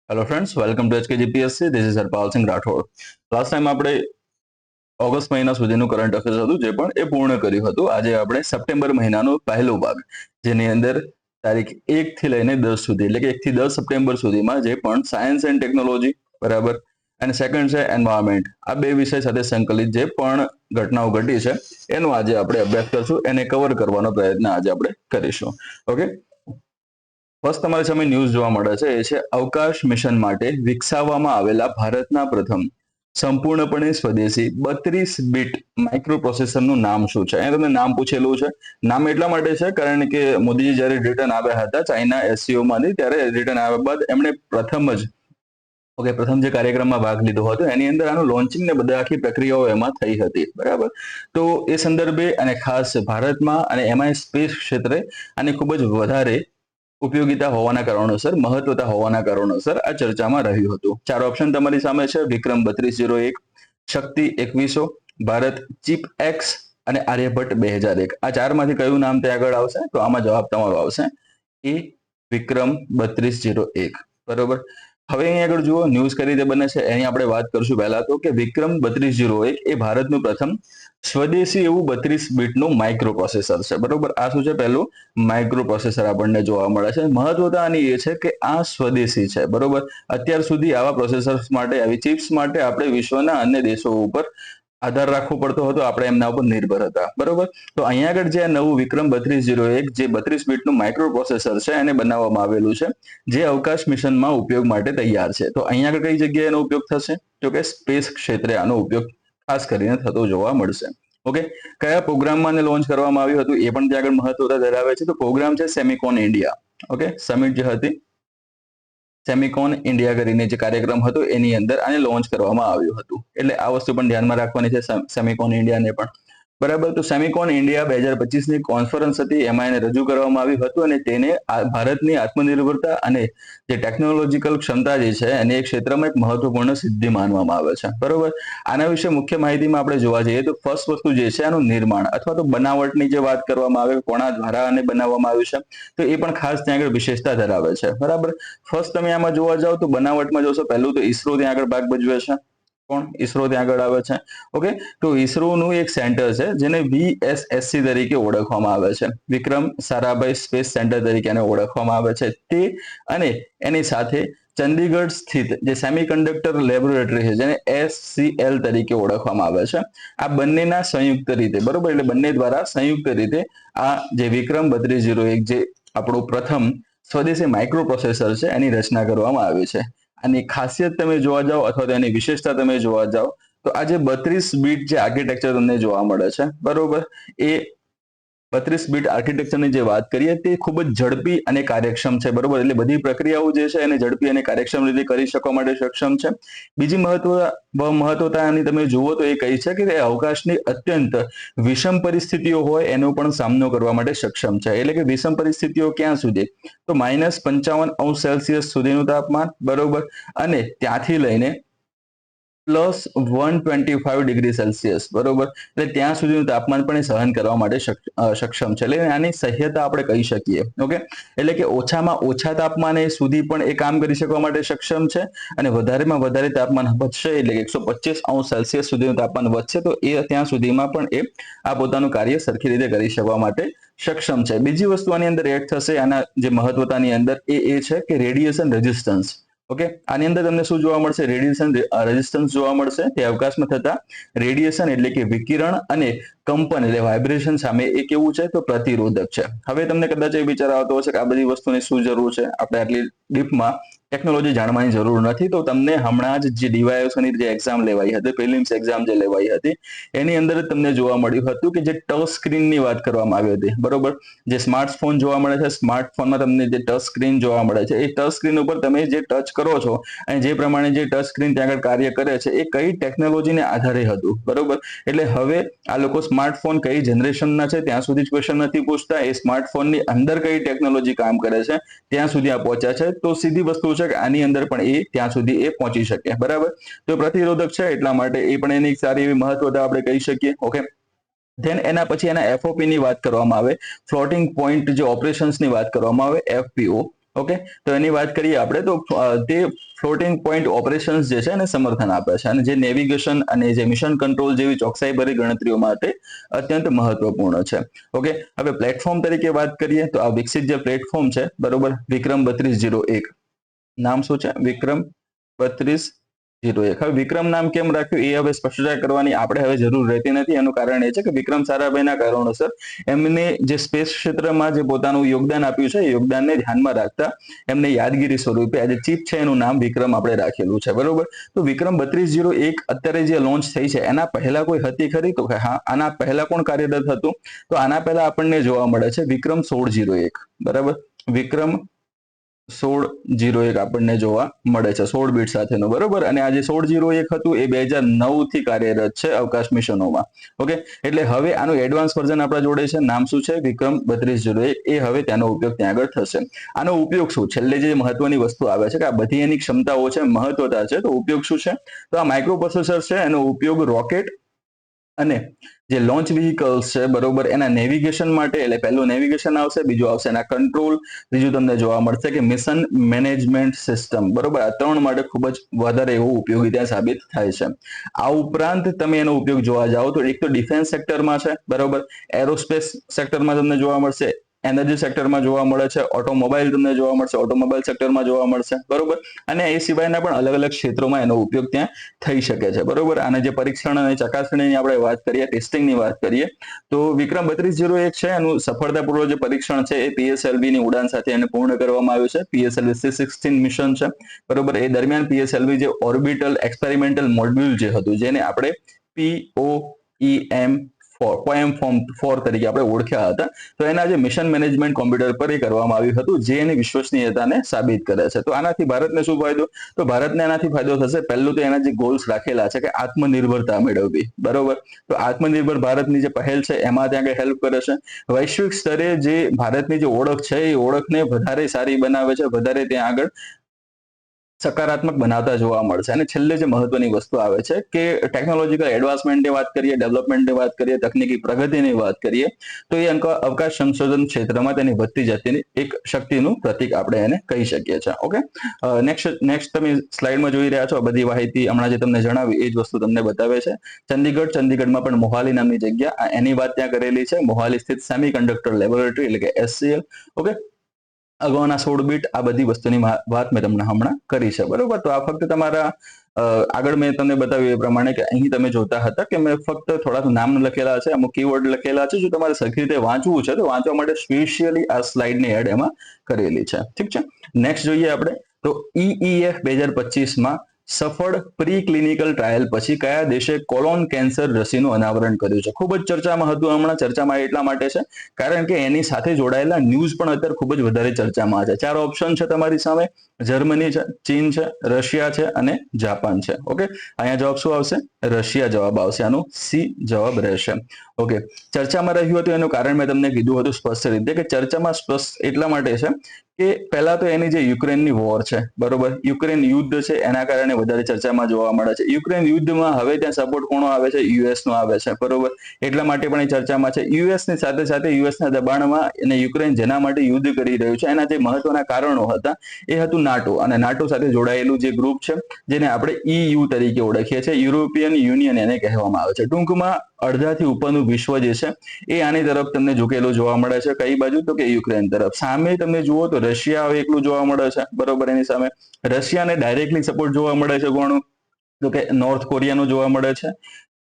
Hello friends, welcome to HKGPSC. This is Harpal Singh Rathod. Last time આપણે August મહિના સુધીનું current affairs હતું જે પણ એ પૂર્ણ કર્યું હતું. આજે આપણે સપ્ટેમ્બર મહિનાનો પહેલો ભાગ, જેની અંદર તારીખ 1 થી લઈને 10 સુધી, એટલે કે 1 થી 10 સપ્ટેમ્બર સુધીમાં જે પણ સાયન્સ એન્ડ ટેકનોલોજી, બરાબર, અને સેકન્ડ છે એન્વાયરમેન્ટ, આ બે વિષય સાથે સંકલિત જે પણ ઘટનાઓ ઘટી છે એનો આજે આપણે અભ્યાસ કરશું. એને કવર કરવાનો પ્રયત્ન આજે આપણે કરીશું. ઓકે, ફર્સ્ટ તમારી સામે ન્યૂઝ જોવા મળે છે એ છે અવકાશ મિશન માટે વિકસાવવામાં આવેલા ભારતના પ્રથમ સંપૂર્ણપણે સ્વદેશી 32 બીટ માઇક્રો પ્રોસેસરનું નામ શું છે? અહીંયા તમને નામ પૂછેલું છે. નામ એટલા માટે છે કારણ કે મોદીજી જ્યારે રિટર્ન આવ્યા હતા ચાઇના એસસીઓ માંથી, ત્યારે રિટર્ન આવ્યા બાદ એમણે પ્રથમ જે કાર્યક્રમમાં ભાગ લીધો હતો એની અંદર આનું લોન્ચિંગ ને બધા આખી પ્રક્રિયાઓ એમાં થઈ હતી, બરાબર. તો એ સંદર્ભે અને ખાસ ભારતમાં અને એમાં સ્પેસ ક્ષેત્રે આની ખૂબ જ વધારે ઉપયોગિતા હોવાના કારણોસર, મહત્વતા હોવાના કારણોસર આ ચર્ચામાં રહ્યું હતું. 4 ઓપ્શન તમારી સામે છે: વિક્રમ 3201, શક્તિ 2100, ભારત ચીપ એક્સ અને આર્યભટ્ટ 2001. આ ચારમાંથી કયું નામ ત્યાં આગળ આવશે? તો આમાં જવાબ તમારો આવશે એ વિક્રમ 3201, બરોબર. હવે અહીં આગળ જુઓ ન્યૂઝ કઈ રીતે બને છે એની આપણે વાત કરશું. પહેલા તો કે વિક્રમ 3201 એ ભારતનું પ્રથમ સ્વદેશી એવું 32 બીટનું માઇક્રો પ્રોસેસર છે, બરોબર. આ શું છે? પહેલું માઇક્રો પ્રોસેસર આપણને જોવા મળે છે. મહત્વતા આની એ છે કે આ સ્વદેશી છે, બરોબર. અત્યાર સુધી આવા પ્રોસેસર્સ માટે, આવી ચિપ્સ માટે આપણે વિશ્વના અન્ય દેશો ઉપર આધાર રાખવો પડતો હતો, આપણે એમના ઉપર નિર્ભર હતા, બરોબર. તો અહીંયા આગળ જે નવું વિક્રમ 3201 જે 32 બીટનું માઇક્રો પ્રોસેસર છે એને બનાવવામાં આવેલું છે, જે અવકાશ મિશનમાં ઉપયોગ માટે તૈયાર છે. તો અહીંયા આગળ કઈ જગ્યાએ એનો ઉપયોગ થશે? તો કે સ્પેસ ક્ષેત્રે આનો ઉપયોગ ખાસ કરીને થતો જોવા મળશે. ઓકે, કયા પ્રોગ્રામમાં લોન્ચ કરવામાં આવ્યું હતું એ પણ ત્યાં આગળ મહત્વતા ધરાવે છે. તો પ્રોગ્રામ છે સેમિકોન ઇન્ડિયા. ઓકે, સમિટ જે હતી, સેમિકોન ઇન્ડિયા કરીને જે કાર્યક્રમ હતો એની અંદર આને લોન્ચ કરવામાં આવ્યું હતું. એટલે આ વસ્તુ પણ ધ્યાનમાં રાખવાની છે, સેમિકોન ઇન્ડિયાને પણ, બરાબર. તો સેમિકોન ઇન્ડિયા 2025ની કોન્ફરન્સ હતી, એમાં એને રજૂ કરવામાં આવ્યું હતું અને તેને ભારતની આત્મનિર્ભરતા અને જે ટેકનોલોજીકલ ક્ષમતા જે છે એને એક ક્ષેત્રમાં એક મહત્વપૂર્ણ સિદ્ધિ માનવામાં આવે છે, બરોબર. આના વિશે મુખ્ય માહિતીમાં આપણે જોવા જઈએ તો ફર્સ્ટ વસ્તુ જે છે આનું નિર્માણ અથવા તો બનાવટની જે વાત કરવામાં આવે, કોના દ્વારા આને બનાવવામાં આવ્યું છે, તો એ પણ ખાસ ત્યાં આગળ વિશેષતા ધરાવે છે, બરાબર. ફર્સ્ટ તમે આમાં જોવા જાઓ તો બનાવટમાં જોશો, પહેલું તો ઈસરો ત્યાં આગળ ભાગ ભજવે છે. કોણ? ઈસરો ત્યાં આગળ આવે છે. ઓકે, તો ઈસરોનું એક સેન્ટર છે જેને VSSC તરીકે ઓળખવામાં આવે છે, વિક્રમ સારાભાઈ સ્પેસ સેન્ટર તરીકે એને ઓળખવામાં આવે છે. તે અને એની સાથે ચંદીગઢ સ્થિત જે સેમિકન્ડક્ટર લેબોરેટરી છે જેને SCL તરીકે ઓળખવામાં આવે છે, આ બંનેના સંયુક્ત રીતે, બરોબર, એટલે બંને દ્વારા સંયુક્ત રીતે આ જે વિક્રમ 3201 જે આપણું પ્રથમ સ્વદેશી માઇક્રો પ્રોસેસર છે એની રચના કરવામાં આવી છે. આની ખાસિયત તમે જોવા જાઓ અથવા તો એની વિશેષતા તમે જોવા જાઓ તો આ જે 32 બીટ જે આર્કિટેક્ચર તમને જોવા મળે છે, બરોબર, એ 32 બીટ આર્કિટેક્ચરની જે વાત કરીએ તે ખૂબ જ ઝડપી અને કાર્યક્ષમ છે, બરોબર. એટલે બધી પ્રક્રિયાઓ જે છે એને ઝડપી અને કાર્યક્ષમ રીતે કરી શકવા માટે સક્ષમ છે. બીજી મહત્વતાની તમે જુઓ તો એ કઈ છે કે અવકાશની અત્યંત વિષમ પરિસ્થિતિઓ હોય એનો પણ સામનો કરવા માટે સક્ષમ છે. એટલે કે વિષમ પરિસ્થિતિઓ ક્યાં સુધી? તો -55° સુધીનું તાપમાન, બરોબર, અને ત્યાંથી લઈને +125°C, બરોબર, એટલે ત્યાં સુધીનું તાપમાન પણ સહન કરવા માટે સક્ષમ છે. એટલે આની સહ્યતા આપણે કહી શકીએ. ઓકે, એટલે કે ઓછામાં ઓછા તાપમાને સુધી પણ એ કામ કરી શકવા માટે સક્ષમ છે અને વધારેમાં વધારે તાપમાન વધશે એટલે કે 125° સુધીનું તાપમાન વધશે તો એ ત્યાં સુધીમાં પણ એ આ પોતાનું કાર્ય સરખી રીતે કરી શકવા માટે સક્ષમ છે. બીજી વસ્તુ આની અંદર એડ થશે આના જે મહત્વતાની અંદર એ છે કે રેડિયેશન રેઝિસ્ટન્સ. ઓકે, આની અંદર તમને શું જોવા મળશે? રેડિયેશન રેઝિસ્ટન્સ જોવા મળશે. તે અવકાશમાં થતા રેડિયેશન એટલે કે વિકિરણ અને કંપન એટલે વાઇબ્રેશન સામે એ કેવું છે? તો પ્રતિરોધક છે. હવે તમને કદાચ એ વિચાર આવતો હશે કે આ બધી વસ્તુની શું જરૂર છે? આપણે આટલી ડીપમાં ટેકનોલોજી જાણવાની જરૂર નથી. તો તમને હમણાં જ જે ડીવાયએસઓની જે એક્ઝામ લેવાઈ હતી, પ્રિલિમ્સ એક્ઝામ જે લેવાઈ હતી એની અંદર તમને જોવા મળ્યું હતું કે જે ટચ સ્ક્રીનની વાત કરવામાં આવી હતી, બરોબર. જે સ્માર્ટફોન જોવા મળે છે, સ્માર્ટફોનમાં તમને જે ટચ સ્ક્રીન જોવા મળે છે, એ ટચ સ્ક્રીન ઉપર તમે જે ટચ કરો છો અને જે પ્રમાણે જે ટચ સ્ક્રીન ત્યાં આગળ કાર્ય કરે છે એ કઈ ટેકનોલોજીને આધારે હતું, બરોબર. એટલે હવે આ લોકો સ્માર્ટફોન કઈ જનરેશનના છે ત્યાં સુધી જ ક્વેશ્ચન નથી પૂછતા, એ સ્માર્ટફોનની અંદર કઈ ટેકનોલોજી કામ કરે છે ત્યાં સુધી આ પહોંચ્યા છે. તો સીધી વસ્તુ છે કે આની અંદર પણ એ ત્યાં સુધી એ પહોંચી શકે, બરાબર. તો પ્રતિરોધક છે એટલા માટે એ પણ એની સારી એવી મહત્વતા આપણે કહી શકીએ. ઓકે, ધેન એના પછી એના FOP ની વાત કરવામાં આવે, ફ્લોટિંગ પોઈન્ટ જે ઓપરેશન્સની વાત કરવામાં આવે, FPO, ઓકે, તો એની વાત કરીએ આપણે તો તે ફ્લોટિંગ પોઈન્ટ ઓપરેશન્સ જે છે એને સમર્થન આપે છે અને જે નેવિગેશન અને જે મિશન કંટ્રોલ જેવી ચોકસાઈભરી ગણતરીઓ માટે અત્યંત મહત્વપૂર્ણ છે. ઓકે, હવે પ્લેટફોર્મ તરીકે વાત કરીએ તો આ વિકસિત જે પ્લેટફોર્મ છે બરોબર, વિક્રમ 3201 નામ શું છે? વિક્રમ 3201. હવે વિક્રમ નામ કેમ રાખ્યું એ હવે સ્પષ્ટતા કરવાની આપણે હવે જરૂર રહેતી નથી. એનું કારણ એ છે કે વિક્રમ સારાભાઈના કારણોસર એમને જે સ્પેસ ક્ષેત્રમાં જે પોતાનું યોગદાન આપ્યું છે એ યોગદાનને ધ્યાનમાં રાખતા એમને યાદગીરી સ્વરૂપે આજે ચીપ છે એનું નામ વિક્રમ આપણે રાખેલું છે બરોબર. તો વિક્રમ 3201 અત્યારે જે લોન્ચ થઈ છે એના પહેલા કોઈ હતી ખરી? તો હા, આના પહેલા કોણ કાર્યરત હતું? તો આના પહેલા આપણને જોવા મળે છે વિક્રમ 1601 બરાબર. વિક્રમ 1601 આપણને જોવા મળે છે 16 બીટ સાથેનું બરોબર. અને આ જે 1601 હતું એ 2009 થી કાર્યરત છે અવકાશ મિશનોમાં. ઓકે, એટલે હવે આનું એડવાન્સ વર્ઝન આપણા જોડે છે, નામ શું છે? વિક્રમ 3201. એ હવે તેનો ઉપયોગ ત્યાં આગળ થશે. આનો ઉપયોગ શું? છેલ્લે જે મહત્વની વસ્તુ આવે છે કે આ બધી એની ક્ષમતાઓ છે, મહત્વતા છે, તો ઉપયોગ શું છે? તો આ માઇક્રો પ્રોસેસર છે એનો ઉપયોગ રોકેટ અને જે લોન્ચ વ્હીકલ્સ છે બરોબર એના નેવિગેશન માટે, એટલે પહેલું નેવિગેશન આવશે, બીજું આવશે એના કંટ્રોલ, ત્રીજું તમને જોવા મળશે કે મિશન મેનેજમેન્ટ સિસ્ટમ બરોબર. આ ત્રણ માટે ખૂબ જ વધારે એવું ઉપયોગી ત્યાં સાબિત થાય છે. આ ઉપરાંત તમે એનો ઉપયોગ જોવા જાઓ તો એક તો ડિફેન્સ સેક્ટરમાં છે બરોબર, એરોસ્પેસ સેક્ટરમાં તમને જોવા મળશે, એનર્જી સેક્ટરમાં જોવા મળે છે, ઓટોમોબાઈલ તમને જોવા મળશે, ઓટોમોબાઈલ સેક્ટરમાં જોવા મળશે બરોબર. અને એ સિવાયના પણ અલગ અલગ ક્ષેત્રોમાં એનો ઉપયોગ ત્યાં થઈ શકે છે બરોબર. અને જે પરીક્ષણ અને ચકાસણીની આપણે વાત કરીએ, ટેસ્ટિંગની વાત કરીએ તો વિક્રમ 3201 છે એનું સફળતાપૂર્વક જે પરીક્ષણ છે એ પીએસએલવી ની ઉડાન સાથે એને પૂર્ણ કરવામાં આવ્યું છે. પીએસએલવી C-16 મિશન છે બરોબર. એ દરમિયાન પીએસએલવી જે ઓર્બિટલ એક્સપેરિમેન્ટલ મોડ્યુલ જે હતું જેને આપણે POEM4 તરીકે આપણે ઓળખ્યા હતા, તો એના જે મિશન મેનેજમેન્ટ કોમ્પ્યુટર પર એ કરવામાં આવ્યું હતું જે એની વિશ્વસનીયતાને સાબિત કરે છે. તો આનાથી ભારતને શું ફાયદો? તો ભારતને એનાથી ફાયદો થશે. પહેલું તો એના જે ગોલ્સ રાખેલા છે કે આત્મનિર્ભરતા મેળવવી બરોબર, તો આત્મનિર્ભર ભારતની જે પહેલ છે એમાં ત્યાં હેલ્પ કરે છે. વૈશ્વિક સ્તરે જે ભારતની જે ઓળખ છે એ ઓળખને વધારે સારી બનાવે છે, વધારે ત્યાં આગળ સકારાત્મક બનાવતા જોવા મળશે. અને છેલ્લે જે મહત્વની વસ્તુ આવે છે કે ટેકનોલોજીકલ એડવાન્સમેન્ટની વાત કરીએ, ડેવલપમેન્ટની વાત કરીએ, તકનીકી પ્રગતિની વાત કરીએ તો એ અવકાશ સંશોધન ક્ષેત્રમાં તેની વધતી જતી એક શક્તિનું પ્રતીક આપણે એને કહી શકીએ છીએ. ઓકે, નેક્સ્ટ તમે સ્લાઇડમાં જોઈ રહ્યા છો બધી માહિતી હમણાં જે તમને જણાવી એ જ વસ્તુ તમને બતાવે છે. ચંદીગઢમાં પણ મોહાલી નામની જગ્યા એની વાત ત્યાં કરેલી છે. મોહાલી સ્થિત સેમી કંડક્ટર લેબોરેટરી એટલે કે SCL. ઓકે, અગાઉના 16 બીટ આ બધી વસ્તુની વાત મેં તમને હમણાં કરી છે બરોબર. તો આ ફક્ત તમારા આગળ મેં તમને બતાવ્યું એ પ્રમાણે કે અહીં તમે જોતા હતા કે મેં ફક્ત થોડાક નામ લખેલા છે, અમુક કીવર્ડ લખેલા છે. જો તમારે સરખી રીતે વાંચવું છે તો વાંચવા માટે સ્પેશિયલી આ સ્લાઇડની એડ એમાં કરેલી છે. ઠીક છે, નેક્સ્ટ જોઈએ આપણે તો EEF 2025માં સફળ પ્રી ક્લિનિકલ ટ્રાયલ પછી કયા દેશે કોલોન કેન્સર રસીનું અનાવરણ કર્યું છે? ખૂબ જ ચર્ચામાં હતું હમણાં. ચર્ચામાં એટલા માટે છે કારણ કે એની સાથે જોડાયેલા ન્યૂઝ પણ અત્યારે ખૂબ જ વધારે ચર્ચામાં છે. 4 ઓપ્શન છે તમારી સામે, જર્મની છે, ચીન છે, રશિયા છે અને જાપાન છે. ઓકે, અહીંયા જવાબ શું આવશે? રશિયા જવાબ આવશે. આનું સી જવાબ રહેશે. ઓકે, ચર્ચામાં રહ્યું હતું એનું કારણ મેં તમને કીધું હતું સ્પષ્ટ રીતે કે ચર્ચામાં સ્પષ્ટ એટલા માટે છે કે પહેલા તો એની જે યુક્રેનની વોર છે બરોબર, યુક્રેન યુદ્ધ છે એના કારણે વધારે ચર્ચામાં જોવા મળે છે. યુક્રેન યુદ્ધમાં હવે ત્યાં સપોર્ટ કોનો આવે છે? યુએસ નો આવે છે બરોબર, એટલા માટે પણ એ ચર્ચામાં છે. યુએસની સાથે સાથે યુએસના દબાણમાં અને યુક્રેન જેના માટે યુદ્ધ કરી રહ્યું છે એના જે મહત્વના કારણો હતા એ હતું નાટો, અને નાટો સાથે જોડાયેલું જે ગ્રુપ છે જેને આપણે EU તરીકે ઓળખીએ છીએ, યુરોપિયન યુનિયન એને કહેવામાં આવે છે. ટૂંકમાં અડધાથી ઉપરનું વિશ્વ જે છે એ આની તરફ તમને ઝૂકેલું જોવા મળે છે. કઈ બાજુ? તો કે યુક્રેન તરફ. સામે તમે જુઓ તો રશિયા હવે એકલું જોવા મળે છે બરોબર. એની સામે રશિયાને ડાયરેક્ટલી સપોર્ટ જોવા મળે છે કોનું? તો કે નોર્થ કોરિયાનો જોવા મળે છે,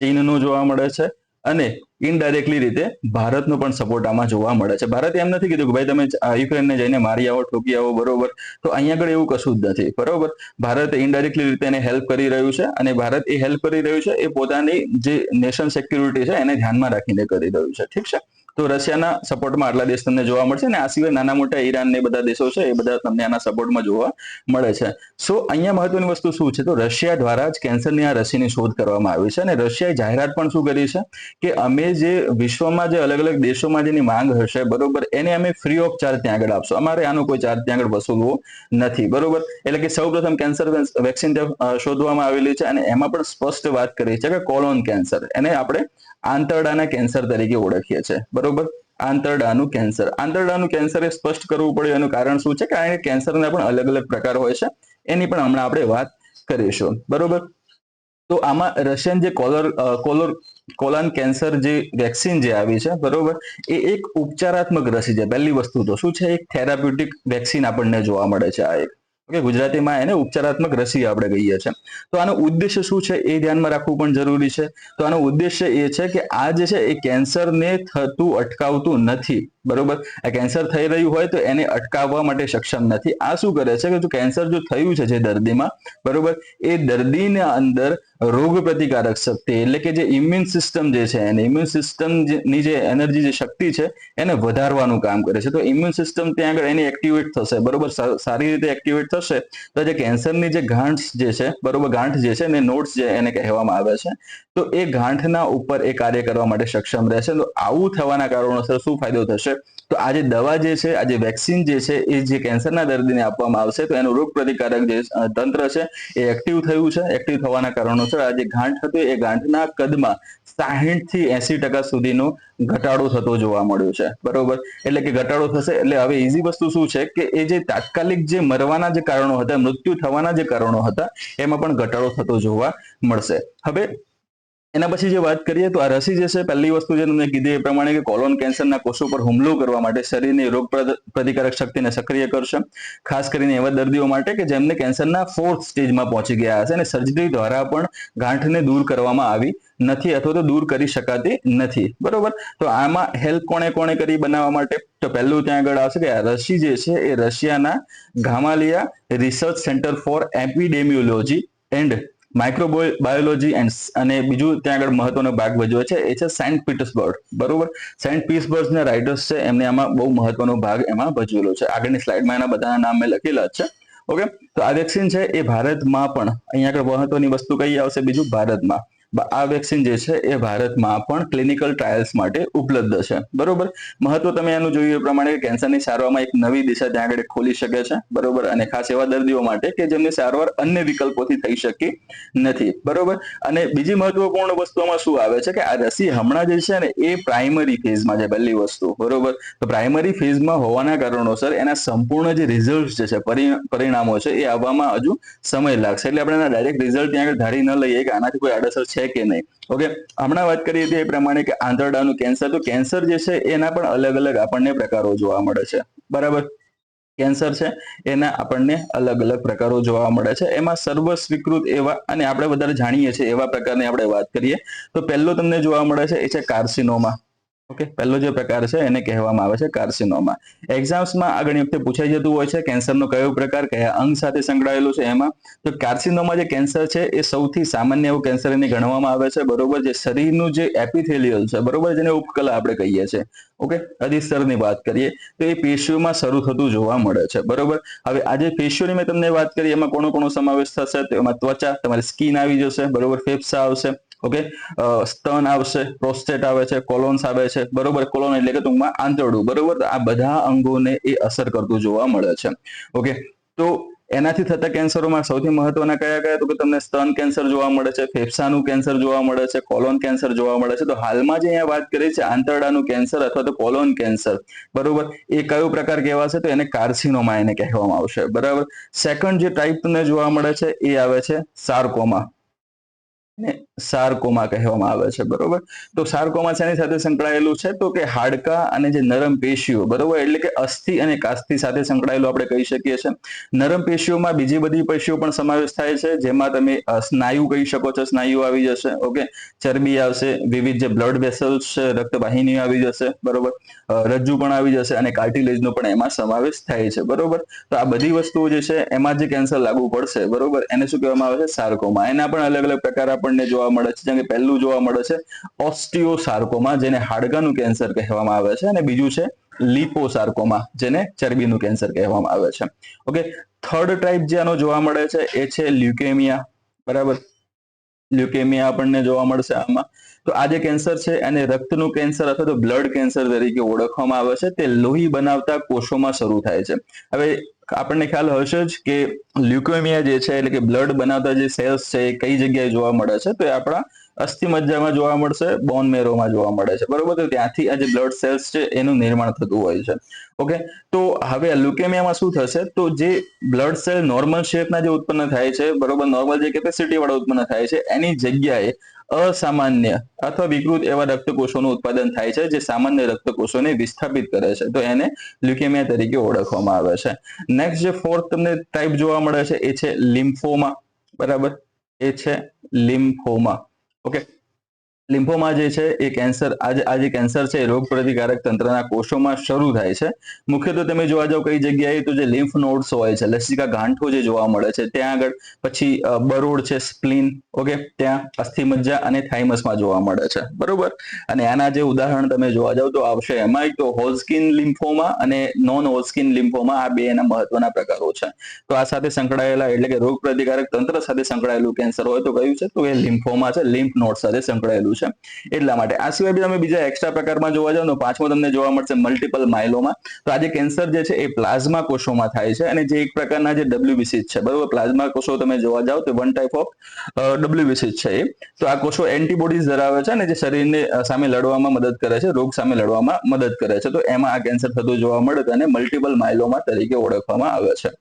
ચીનનું જોવા મળે છે અને ઇનડાયરેક્ટલી રીતે ભારતનો પણ સપોર્ટ આમાં જોવા મળે છે. ભારતે એમ નથી કીધું કે ભાઈ તમે યુક્રેનને જઈને મારી આવો, ઠોકી આવો બરોબર, તો અહીંયા આગળ એવું કશું જ નથી બરોબર. ભારત ઇનડાયરેક્ટલી રીતે એને હેલ્પ કરી રહ્યું છે અને ભારત એ હેલ્પ કરી રહ્યું છે એ પોતાની જે નેશન સિક્યુરિટી છે એને ધ્યાનમાં રાખીને કરી રહ્યું છે. ઠીક છે, તો રશિયાના સપોર્ટમાં આટલા દેશ તમને જોવા મળશે અને આ સિવાય નાના મોટા ઈરાન ને બધા દેશો છે એ બધા તમને આના સપોર્ટમાં જોવા મળે છે. સો અહીંયા મહત્વની વસ્તુ શું છે? તો રશિયા દ્વારા જ કેન્સરની આ રસીની શોધ કરવામાં આવી છે અને રશિયાએ જાહેરાત પણ શું કરી છે કે અમે જે વિશ્વમાં જે અલગ અલગ દેશોમાં જેની માંગ હશે બરોબર એને અમે ફ્રી ઓફ ચાર્જ ત્યાં આગળ આપશો. અમારે આનો કોઈ ચાર્જ ત્યાં આગળ વસૂલવો નથી બરોબર. એટલે કે સૌપ્રથમ કેન્સર વેક્સિન શોધવામાં આવેલી છે અને એમાં પણ સ્પષ્ટ વાત કરી છે કે કોલોન કેન્સર, એને આપણે આંતરડાના કેન્સર તરીકે ઓળખીએ છીએ બરોબર. આંતરડાનું કેન્સર એ સ્પષ્ટ કરવું પડે એનું કારણ શું છે? કારણ કે કેન્સરના પણ અલગ અલગ પ્રકાર હોય છે, એની પણ હમણાં આપણે વાત કરીશું, બરોબર. તો આમાં રશિયન જે કોલોન કેન્સર જે વેક્સિન જે આવી છે, બરોબર, એ એક ઉપચારાત્મક રસી છે. પહેલી વસ્તુ તો શું છે? એક થેરાપ્યુટિક વેક્સિન આપણને જોવા મળે છે. આ એક ઓકે, ગુજરાતીમાં એને ઉપચારાત્મક રસી આપણે કહીએ છીએ. તો આનો ઉદ્દેશ્ય શું છે એ ધ્યાનમાં રાખવું પણ જરૂરી છે. તો આનો ઉદ્દેશ્ય એ છે કે આ જે છે એ કેન્સરને થતું અટકાવતું નથી, બરોબર. આ કેન્સર થઈ રહ્યું હોય તો એને અટકાવવા માટે સક્ષમ નથી. આ શું કરે છે કે જો કેન્સર જો થયું છે જે દર્દીમાં, બરોબર, એ દર્દીના અંદર રોગ પ્રતિકારક શક્તિ એટલે કે જે ઇમ્યુન સિસ્ટમ જે છે એને ઇમ્યુન સિસ્ટમની જે એનર્જી જે શક્તિ છે એને વધારવાનું કામ કરે છે. તો ઇમ્યુન સિસ્ટમ ત્યાં આગળ એની એક્ટિવેટ થશે, બરોબર, સારી રીતે એક્ટિવેટ થશે તો જે કેન્સરની જે ગાંઠ જે છે, બરોબર, ગાંઠ જે છે એને નોડ્સ જે એને કહેવામાં આવે છે, તો એ ગાંઠના ઉપર એ કાર્ય કરવા માટે સક્ષમ રહેશે. તો આવું થવાના કારણોસર શું ફાયદો થશે? તો આ જે દવા જે છે, આ જે વેક્સિન જે છે એ જે કેન્સરના દર્દીને આપવામાં આવશે તો એનું રોગ પ્રતિકારક જે તંત્ર છે એ એક્ટિવ થયું છે. એક્ટિવ થવાના કારણોસર આ જે ગાંઠ હતી એ ગાંઠના કદમાં 60 થી 80% સુધીનો ઘટાડો થતો જોવા મળ્યો છે, બરોબર. એટલે કે ઘટાડો થશે એટલે હવે ઈઝી વસ્તુ શું છે કે એ જે તાત્કાલિક જે મરવાના જે કારણો હતા, મૃત્યુ થવાના જે કારણો હતા, એમાં પણ ઘટાડો થતો જોવા મળશે. હવે એના પછી જે વાત કરીએ તો આ રસી જે છે, પહેલી વસ્તુ જે તમને કીધી એ પ્રમાણે કે કોલોન કેન્સરના કોષો પર હુમલો કરવા માટે શરીરની રોગ પ્રતિકારક શક્તિને સક્રિય કરશે. ખાસ કરીને એવા દર્દીઓ માટે કે જેમને કેન્સરના 4th સ્ટેજમાં પહોંચી ગયા હશે અને સર્જરી દ્વારા પણ ગાંઠને દૂર કરવામાં આવી નથી અથવા તો દૂર કરી શકાતી નથી, બરોબર. તો આમાં હેલ્પ કોણે કરી બનાવવા માટે? તો પહેલું ત્યાં આગળ આવશે કે આ રસી જે છે એ રશિયાના Gamaleya research centre for epidemiology and microbiology અને બીજું ત્યાં આગળ મહત્વનો ભાગ ભજવે છે એ છે સેન્ટ પીટર્સબર્ગ, બરોબર. સેન્ટ પીટર્સબર્ગના રાઇટર્સ છે એમને આમાં બહુ મહત્વનો ભાગ એમાં ભજવેલો છે. આગળની સ્લાઇડમાં એના બધાના નામ મેં લખેલા જ છે, ઓકે. તો આ વેક્સિન છે એ ભારતમાં પણ અહીંયા આગળ મહત્વની વસ્તુ કઈ આવશે? બીજું ભારતમાં આ વેક્સિન જે છે એ ભારતમાં પણ ક્લિનિકલ ટ્રાયલ્સ માટે ઉપલબ્ધ છે, બરોબર. મહત્વ તમે એનું જોયું એ પ્રમાણે કેન્સરની સારવારમાં એક નવી દિશા ત્યાં આગળ ખોલી શકે છે, બરોબર, અને ખાસ એવા દર્દીઓ માટે કે જેમની સારવાર અન્ય વિકલ્પોથી થઈ શકી નથી, બરોબર. અને બીજી મહત્વપૂર્ણ વસ્તુમાં શું આવે છે કે આ રસી હમણાં જે છે ને એ પ્રાઇમરી ફેઝમાં છે, પહેલી વસ્તુ, બરોબર. તો પ્રાઇમરી ફેઝમાં હોવાના કારણોસર એના સંપૂર્ણ જે રિઝલ્ટ જે છે, પરિણામો છે એ આવવામાં હજુ સમય લાગશે. એટલે આપણે એના ડાયરેક્ટ રિઝલ્ટ ત્યાં આગળ ધારી ન લઈએ કે આનાથી કોઈ આડઅસર છે કે નહીં, ઓકે. હમણાં વાત કરીએ હતી એ પ્રમાણે કે આંતરડાનું કેન્સર, તો કેન્સર જે છે એના પણ અલગ અલગ આપણને પ્રકારો જોવા મળે છે, બરાબર. કેન્સર છે એના આપણને અલગ અલગ પ્રકારો જોવા મળે છે. એમાં સર્વ સ્વીકૃત એવા અને આપણે વધારે જાણીએ છીએ એવા પ્રકારની આપણે વાત કરીએ તો પહેલો તમને જોવા મળે છે એ છે કાર્સિનોમા, ઓકે. પહેલો જે પ્રકાર છે એને કહેવામાં આવે છે કાર્સિનોમા. એક્ઝામ્સમાં આ ઘણી વખતે પૂછાઈ જતું હોય છે કેન્સરનો કયો પ્રકાર કયા અંગ સાથે સંકળાયેલો છે એમાં. તો કાર્સિનોમા જે કેન્સર છે એ સૌથી સામાન્ય એવું કેન્સર એને ગણવામાં આવે છે, બરોબર. જે શરીરનું જે એપિથેલિયલ છે, બરોબર, જેને ઉપકલા આપણે કહીએ છીએ, ઓકે, અધિસ્તરની વાત કરીએ તો એ પેશીઓમાં શરૂ થતું જોવા મળે છે, બરોબર. હવે આ જે પેશીઓની મેં તમને વાત કરી એમાં કોનો સમાવેશ થશે? તો એમાં ત્વચા, તમારી સ્કિન આવી જશે, બરોબર, ફેફસા આવશે, ઓકે, સ્તન આવશે, પ્રોસ્ટેટ આવે છે, કોલોન્સ આવે છે, બરોબર. કોલોન એટલે કે ટૂંકમાં આંતરડું, બરોબર. આ બધા અંગોને એ અસર કરતું જોવા મળે છે, ઓકે. તો એનાથી થતા કેન્સરોમાં સૌથી મહત્વના કયા તો કે તમને સ્તન કેન્સર જોવા મળે છે, ફેફસાનું કેન્સર જોવા મળે છે, કોલોન કેન્સર જોવા મળે છે. તો હાલમાં જે અહીંયા વાત કરી છે આંતરડાનું કેન્સર અથવા તો કોલોન કેન્સર, બરોબર, એ કયો પ્રકાર કહેવાશે? તો એને કાર્સિનોમા એને કહેવામાં આવશે, બરાબર. સેકન્ડ જે ટાઈપ તમને જોવા મળે છે એ આવે છે સાર્કોમા, સાર્કોમા કહેવામાં આવે છે, બરોબર. તો સાર્કોમા શેની સાથે સંકળાયેલું છે? તો કે હાડકા અને જે નરમ પેશીઓ, બરોબર, એટલે કે અસ્થિ અને કાસ્થિ સાથે સંકળાયેલું આપણે કહી શકીએ છીએ. નરમ પેશીઓમાં બીજી બધી પેશીઓ પણ સમાવેશ થાય છે, જેમાં તમે સ્નાયુ કહી શકો છો, સ્નાયુ આવી જશે, ઓકે, ચરબી આવશે, વિવિધ જે બ્લડ વેસલ્સ છે, રક્તવાહિનીઓ આવી જશે, બરોબર, રજ્જુ પણ આવી જશે અને કાર્ટિલેજનો પણ એમાં સમાવેશ થાય છે, બરોબર. તો આ બધી વસ્તુઓ જે છે એમાં જે કેન્સર લાગુ પડશે, બરોબર, એને શું કહેવામાં આવે છે? સાર્કોમા. એના પણ અલગ અલગ પ્રકાર આપણને જોવા મળે છે, જેમ કે પહેલું જોવા મળે છે ઓસ્ટિયોસાર્કોમા, જેને હાડકાનું કેન્સર કહેવામાં આવે છે, અને બીજું છે લિપોસાર્કોમા, જેને ચરબીનું કેન્સર કહેવામાં આવે છે, ઓકે. થર્ડ ટાઈપ જે આનો જોવા મળે છે એ છે લ્યુકેમિયા, બરાબર. લ્યુકેમિયા આપણને જોવા મળશે આમાં. તો આ જે કેન્સર છે એને રક્તનું કેન્સર અથવા તો બ્લડ કેન્સર તરીકે ઓળખવામાં આવે છે. તે લોહી બનાવતા કોષોમાં શરૂ થાય છે. હવે આપણને ખ્યાલ હશે જ કે લ્યુકેમિયા જે છે એટલે કે બ્લડ બનાવતા જે સેલ્સ છે એ કઈ જગ્યાએ જોવા મળે છે? તો એ આપણા અસ્થિ મજ્જામાં જોવા મળશે, બોન મેરોમાં જોવા મળે છે, બરોબર. તો ત્યાંથી આ જે બ્લડ સેલ્સ છે એનું નિર્માણ થતું હોય છે. ઓકે, તો હવે લ્યુકેમિયામાં શું થશે, તો જે બ્લડ સેલ નોર્મલ શેપના જે ઉત્પન્ન થાય છે, બરોબર, નોર્મલ જે કેપેસિટી વાળા ઉત્પન્ન થાય છે, એની જગ્યાએ અસામાન્ય અથવા વિકૃત એવા રક્તકોષોનું ઉત્પાદન થાય છે, જે સામાન્ય રક્તકોષોને વિસ્થાપિત કરે છે. તો એને લ્યુકેમિયા તરીકે ઓળખવામાં આવે છે. નેક્સ્ટ જે ફોર્થ તમને ટાઈપ જોવા મળે છે એ છે લિમ્ફોમા, બરાબર, એ છે લિમ્ફોમા. ઓકે, લિમ્ફોમા જે છે એ કેન્સર, આ જે કેન્સર છે એ રોગ પ્રતિકારક તંત્રના કોષોમાં શરૂ થાય છે. મુખ્યત્વે તમે જોવા જાવ કઈ જગ્યાએ, તો જે લિમ્ફ નોડ્સ હોય છે, લસિકા ગાંઠો જે જોવા મળે છે ત્યાં આગળ, પછી બરોડ છે, સ્પ્લીન, ઓકે, ત્યાં અસ્થિમજ્જા અને થાઇમસમાં જોવા મળે છે, બરોબર. અને આના જે ઉદાહરણ તમે જોવા જાવ તો આવશે એમાં તો હોજકિન લિમ્ફોમા અને નોન હોજકિન લિમ્ફોમા, આ બે એના મહત્વના પ્રકારો છે. તો આ સાથે સંકળાયેલા એટલે કે રોગ પ્રતિકારક તંત્ર સાથે સંકળાયેલું કેન્સર હોય તો કયું છે, તો એ લિમ્ફોમા છે, લિમ્ફ નોડ સાથે સંકળાયેલું છે. એટલા માટે આ સિવાય બી તમે બીજા એક્સ્ટ્રા પ્રકારમાં જોવા જાવ તો પાંચમો તમને જોવા મળશે મલ્ટિપલ માયલોમા. તો આ જે કેન્સર જે છે એ પ્લાઝમા કોષોમાં થાય છે, અને જે એક પ્રકારના જે WBC છે, બરોબર, પ્લાઝમા કોષો તમે જોવા જાવ તો વન ટાઈપ ઓફ WBC છે એ. તો આ કોષો એન્ટીબોડીઝ ધરાવે છે અને જે શરીરને સામે લડવામાં મદદ કરે છે, રોગ સામે લડવામાં મદદ કરે છે. તો એમાં આ કેન્સર થતું જોવા મળે તો એને મલ્ટિપલ માયલોમા તરીકે ઓળખવામાં આવે છે.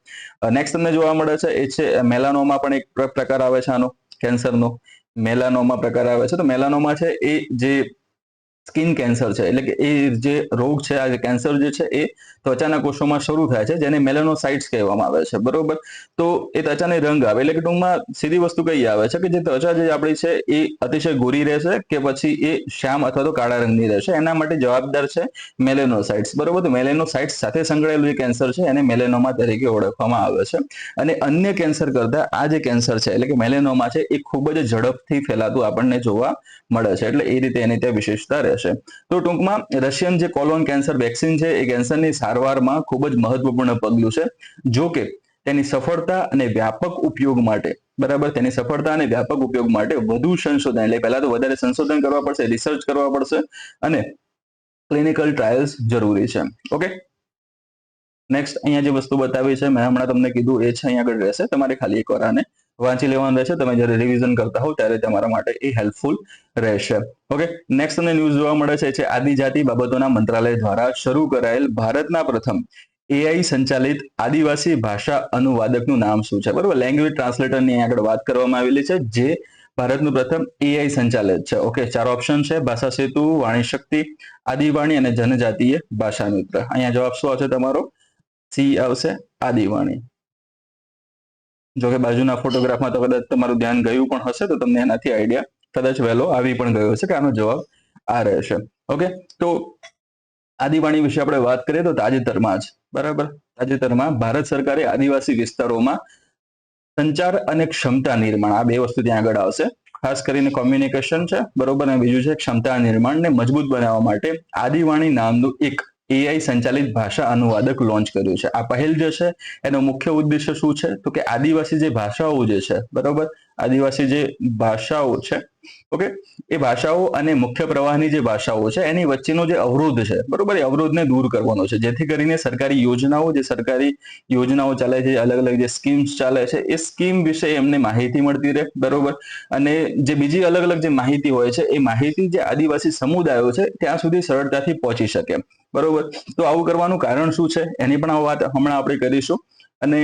નેક્સ્ટ તમને જોવા મળે છે એ છે મેલાનોમા, પણ એક પ્રકાર આવે છે આનો કેન્સરનો, મેલાનોમા પ્રકાર આવે છે. તો મેલાનોમા છે એ જે સ્કિન કેન્સર છે, એટલે કે એ જે રોગ છે, આ કેન્સર જે છે એ ત્વચાના કોષોમાં શરૂ થાય છે, જેને મેલેનોસાઇટ્સ કહેવામાં આવે છે, બરોબર. તો એ ત્વચાને રંગ આવે, એટલે કે ટૂંકમાં સીધી વસ્તુ કઈ આવે છે કે જે ત્વચા જે આપણી છે એ અતિશય ગોરી રહેશે કે પછી એ શ્યામ અથવા તો કાળા રંગની રહેશે, એના માટે જવાબદાર છે મેલેનોસાઇટ્સ, બરોબર. તો મેલેનોસાઇટ્સ સાથે સંકળાયેલું જે કેન્સર છે એને મેલેનોમા તરીકે ઓળખવામાં આવે છે. અને અન્ય કેન્સર કરતા આ જે કેન્સર છે એટલે કે મેલેનોમા છે એ ખૂબ જ ઝડપથી ફેલાતું આપણને જોવા મળે છે, એટલે એ રીતે એની ત્યાં વિશેષતા રહેશે. તો ટૂંકમાં રશિયન જે કોલોન કેન્સર વેક્સિન છે એ કેન્સરની સારવારમાં ખૂબ જ મહત્વપૂર્ણ પગલું છે. જો કે તેની સફળતા અને વ્યાપક ઉપયોગ માટે, બરાબર, તેની સફળતા અને વ્યાપક ઉપયોગ માટે વધુ સંશોધન, એટલે પહેલા તો વધારે સંશોધન કરવા પડશે, રિસર્ચ કરવા પડશે અને ક્લિનિકલ ટ્રાયલ્સ જરૂરી છે. ઓકે, નેક્સ્ટ અહીંયા જે વસ્તુ બતાવી છે મેં હમણાં તમને કીધું એ છે અહીંયા આગળ રહેશે, તમારે ખાલી એકવાર આને વાંચી લેવાનું રહેશે, તમે જ્યારે રિવિઝન કરતા હો ત્યારે તમારા માટે એ હેલ્પફુલ રહેશે. ઓકે, નેક્સ્ટ તમને ન્યૂઝ જોવા મળે છે આદિજાતિ બાબતોના મંત્રાલય દ્વારા શરૂ કરાયેલ ભારતના પ્રથમ AI સંચાલિત આદિવાસી ભાષા અનુવાદકનું નામ શું છે, બરોબર. લેંગ્વેજ ટ્રાન્સલેટરની આગળ વાત કરવામાં આવેલી છે, જે ભારતનું પ્રથમ AI સંચાલિત છે. ઓકે, ચાર ઓપ્શન છે: ભાષા સેતુ, વાણી શક્તિ, આદિવાણી અને જનજાતીય ભાષા મિત્ર. અહીંયા જવાબ શું આવશે તમારો? સી આવશે, આદિવાણી. જો કે બાજુના ફોટોગ્રાફમાં તો કદાચ તમારું ધ્યાન ગયું પણ હશે, તો તમને એનાથી આઈડિયા કદાચ વહેલો આવી પણ ગયો હશે કે આનો જવાબ આ રહેશે. ઓકે, તો આદિવાણી વિશે આપણે વાત કરીએ તો તાજેતરમાં જ, બરાબર, તાજેતરમાં ભારત સરકારે આદિવાસી વિસ્તારોમાં સંચાર અને ક્ષમતા નિર્માણ, આ બે વસ્તુ ત્યાં આગળ આવશે. ખાસ કરીને કોમ્યુનિકેશન છે, બરોબર, અને બીજું છે ક્ષમતા નિર્માણને મજબૂત બનાવવા માટે આદિવાણી નામનું એક AI સંચાલિત ભાષા અનુવાદક લોન્ચ કર્યું છે. આ પહેલ જે છે એનો મુખ્ય ઉદ્દેશ્ય શું છે, તો કે આદિવાસી જે ભાષાઓ જે છે, બરોબર, આદિવાસી જે ભાષાઓ છે, ઓકે, એ ભાષાઓ અને મુખ્ય પ્રવાહની જે ભાષાઓ છે એની વચ્ચેનો જે અવરોધ છે, બરોબર, એ અવરોધને દૂર કરવાનો છે, જેથી કરીને સરકારી યોજનાઓ, જે સરકારી યોજનાઓ ચાલે છે, અલગ અલગ જે સ્કીમ્સ ચાલે છે, એ સ્કીમ વિશે એમને માહિતી મળતી રહે, બરોબર. અને જે બીજી અલગ અલગ જે માહિતી હોય છે એ માહિતી જે આદિવાસી સમુદાયો છે ત્યાં સુધી સરળતાથી પહોંચી શકે, બરોબર. તો આવું કરવાનું કારણ શું છે એની પણ વાત હમણાં આપણે કરીશું, અને